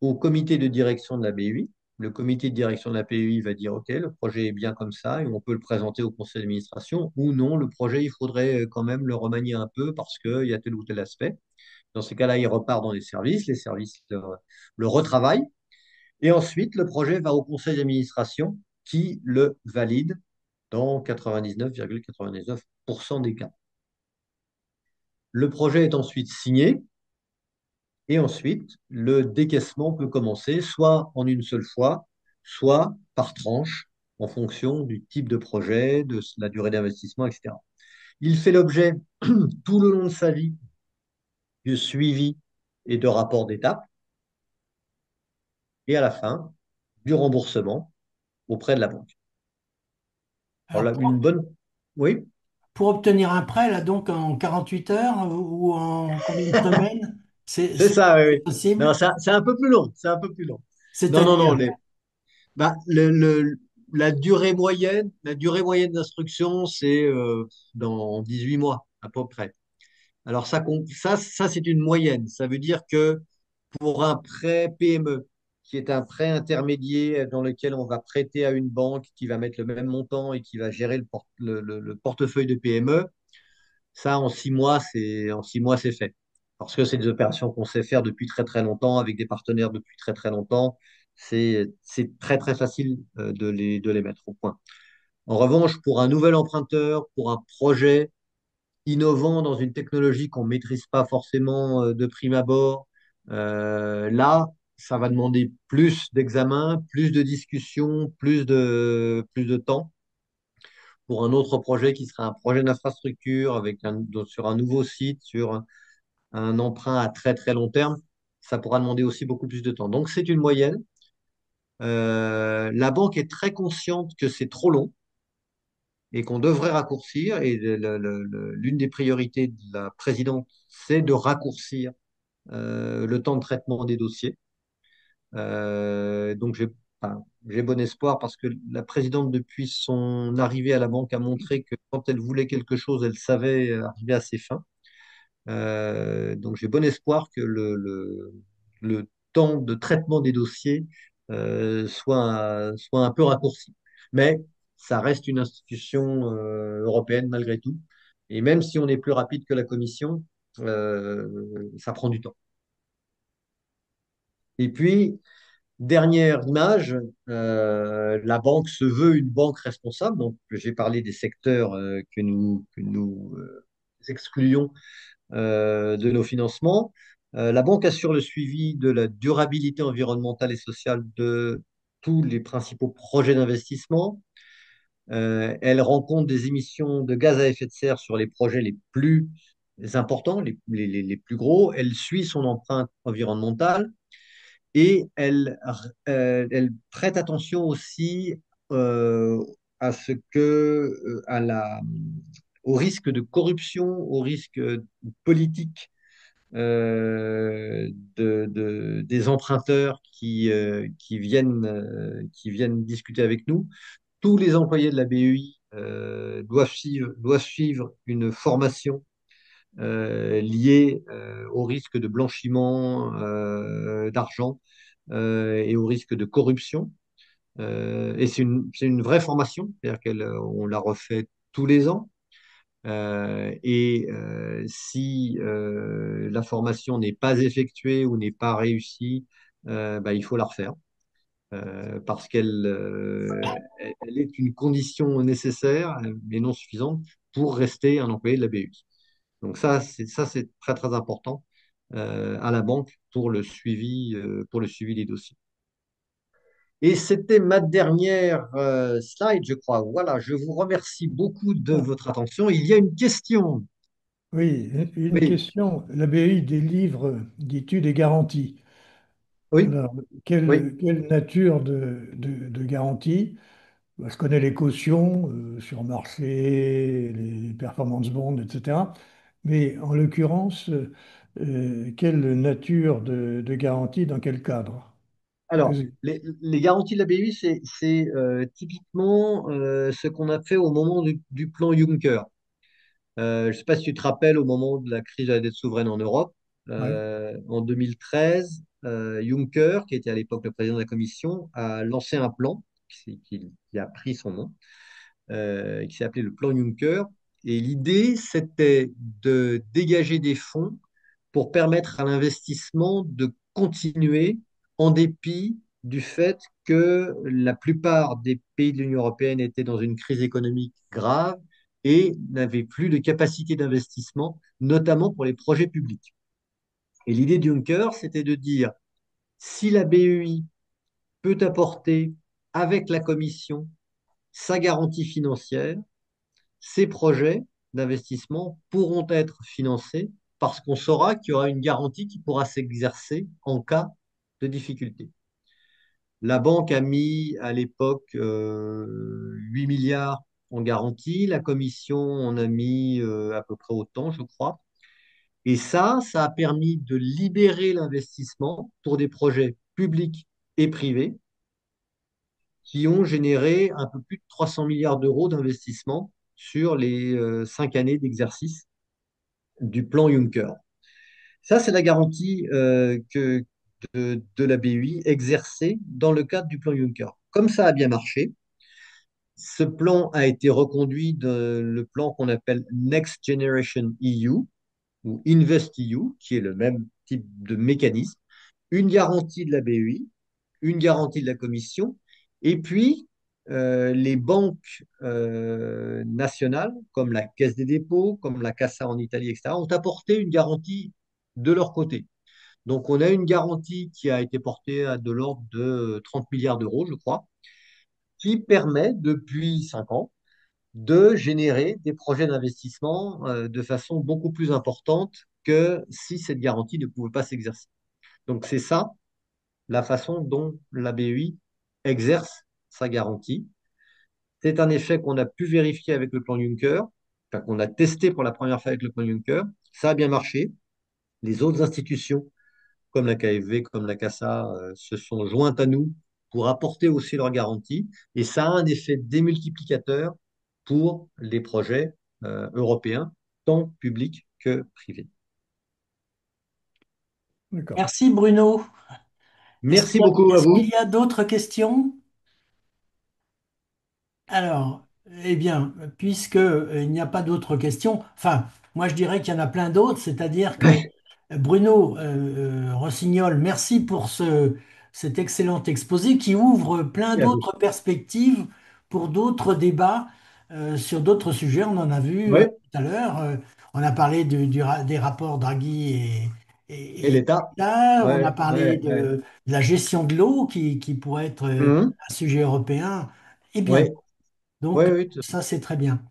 au comité de direction de la BUI. Le comité de direction de la BUI va dire, OK, le projet est bien comme ça et on peut le présenter au conseil d'administration ou non, le projet, il faudrait quand même le remanier un peu parce qu'il y a tel ou tel aspect. Dans ces cas-là, il repart dans les services le retravaillent et ensuite, le projet va au conseil d'administration qui le valide dans 99,99% des cas. Le projet est ensuite signé et ensuite, le décaissement peut commencer soit en une seule fois, soit par tranche en fonction du type de projet, de la durée d'investissement, etc. Il fait l'objet tout le long de sa vie de suivi et de rapport d'étape et à la fin du remboursement auprès de la banque. Alors Alors, là, une bonne... Oui, pour obtenir un prêt, là, donc en 48 heures ou en combien de semaines, c'est ça, oui, c'est oui. Non, possible? c'est un peu plus long, c'est un peu plus long. Non, non, non, C'est-à-dire, bah, la durée moyenne d'instruction, c'est dans 18 mois à peu près. Alors ça c'est une moyenne. Ça veut dire que pour un prêt PME, qui est un prêt intermédiaire dans lequel on va prêter à une banque qui va mettre le même montant et qui va gérer le portefeuille de PME, ça en 6 mois, c'est fait. parce que c'est des opérations qu'on sait faire depuis très très longtemps, avec des partenaires depuis très très longtemps. C'est très très facile de les mettre au point. En revanche, pour un nouvel emprunteur, pour un projet innovant dans une technologie qu'on ne maîtrise pas forcément de prime abord, là, ça va demander plus d'examen, plus de discussion, plus de temps. Pour un autre projet qui sera un projet d'infrastructure sur un nouveau site, sur un emprunt à très très long terme, ça pourra demander aussi beaucoup plus de temps. Donc c'est une moyenne. La banque est très consciente que c'est trop long et qu'on devrait raccourcir. Et l'une des priorités de la présidente, c'est de raccourcir le temps de traitement des dossiers. Donc j'ai bon espoir parce que la présidente, depuis son arrivée à la banque, a montré que quand elle voulait quelque chose, elle savait arriver à ses fins. Donc j'ai bon espoir que le temps de traitement des dossiers soit un peu raccourci. Mais ça reste une institution européenne malgré tout. Et même si on est plus rapide que la Commission, ça prend du temps. Et puis, dernière image, la banque se veut une banque responsable. Donc, j'ai parlé des secteurs que nous excluons de nos financements. La banque assure le suivi de la durabilité environnementale et sociale de tous les principaux projets d'investissement. Elle rend compte des émissions de gaz à effet de serre sur les projets les plus importants, les plus gros. Elle suit son empreinte environnementale et elle prête attention aussi euh, à ce que, au risque de corruption, au risque politique des emprunteurs qui viennent discuter avec nous. Tous les employés de la BEI doivent suivre une formation liée au risque de blanchiment d'argent et au risque de corruption. Et c'est une vraie formation, c'est-à-dire qu'on la refait tous les ans. Si la formation n'est pas effectuée ou n'est pas réussie, bah, il faut la refaire parce elle est une condition nécessaire mais non suffisante pour rester un employé de la BEI. Donc ça, c'est très très important à la banque pour le suivi des dossiers. Et c'était ma dernière slide, je crois. Voilà, je vous remercie beaucoup de Ah, votre attention. Il y a une question. oui, une Oui, question. La BEI délivre, dis-tu, des garanties. oui, Alors, oui. quelle nature de garantie? Je connais les cautions sur marché, les performance bonds, etc. Mais en l'occurrence, quelle nature de garantie, dans quel cadre? Alors, Que- les garanties de la BEI, c'est typiquement ce qu'on a fait au moment du plan Juncker. Je ne sais pas si tu te rappelles, au moment de la crise de la dette souveraine en Europe, ouais. en 2013, Juncker, qui était à l'époque le président de la Commission, a lancé un plan qui a pris son nom, qui s'est appelé le plan Juncker. Et l'idée, c'était de dégager des fonds pour permettre à l'investissement de continuer en dépit du fait que la plupart des pays de l'Union européenne étaient dans une crise économique grave et n'avaient plus de capacité d'investissement, notamment pour les projets publics. Et l'idée de Juncker, c'était de dire, si la BEI peut apporter avec la Commission sa garantie financière, ces projets d'investissement pourront être financés parce qu'on saura qu'il y aura une garantie qui pourra s'exercer en cas de difficulté. La banque a mis à l'époque 8 milliards en garantie, la commission en a mis à peu près autant, je crois. Et ça a permis de libérer l'investissement pour des projets publics et privés qui ont généré un peu plus de 300 milliards d'euros d'investissement sur les 5 années d'exercice du plan Juncker. Ça, c'est la garantie de la BEI exercée dans le cadre du plan Juncker. Comme ça a bien marché, ce plan a été reconduit dans le plan qu'on appelle Next Generation EU, ou InvestEU, qui est le même type de mécanisme, une garantie de la BEI, une garantie de la Commission, et puis les banques nationales, comme la Caisse des dépôts, comme la Cassa en Italie, etc., ont apporté une garantie de leur côté. Donc, on a une garantie qui a été portée à de l'ordre de 30 milliards d'euros, je crois, qui permet depuis 5 ans de générer des projets d'investissement de façon beaucoup plus importante que si cette garantie ne pouvait pas s'exercer. Donc, c'est ça la façon dont la BEI exerce sa garantie. C'est un effet qu'on a pu vérifier avec le plan Juncker, enfin, qu'on a testé pour la première fois avec le plan Juncker. Ça a bien marché. Les autres institutions, comme la KfW, comme la CASA, se sont jointes à nous pour apporter aussi leur garantie. Et ça a un effet démultiplicateur pour les projets européens, tant publics que privés. D'accord. Merci Bruno. Merci beaucoup à Est-ce qu'il vous. y a d'autres questions? Alors, eh bien, puisque il n'y a pas d'autres questions, enfin, moi je dirais qu'il y en a plein d'autres, c'est-à-dire que Bruno Rossignol, merci pour cet excellent exposé qui ouvre plein Merci à vous. d'autres perspectives pour d'autres débats sur d'autres sujets. On en a vu Oui, tout à l'heure. On a parlé des rapports Draghi et et l'État. l'État. On a Ouais, parlé ouais, ouais. de la gestion de l'eau qui pourrait être Mhm. un sujet européen. Eh bien, Ouais, donc, ouais, oui, ça, c'est très bien.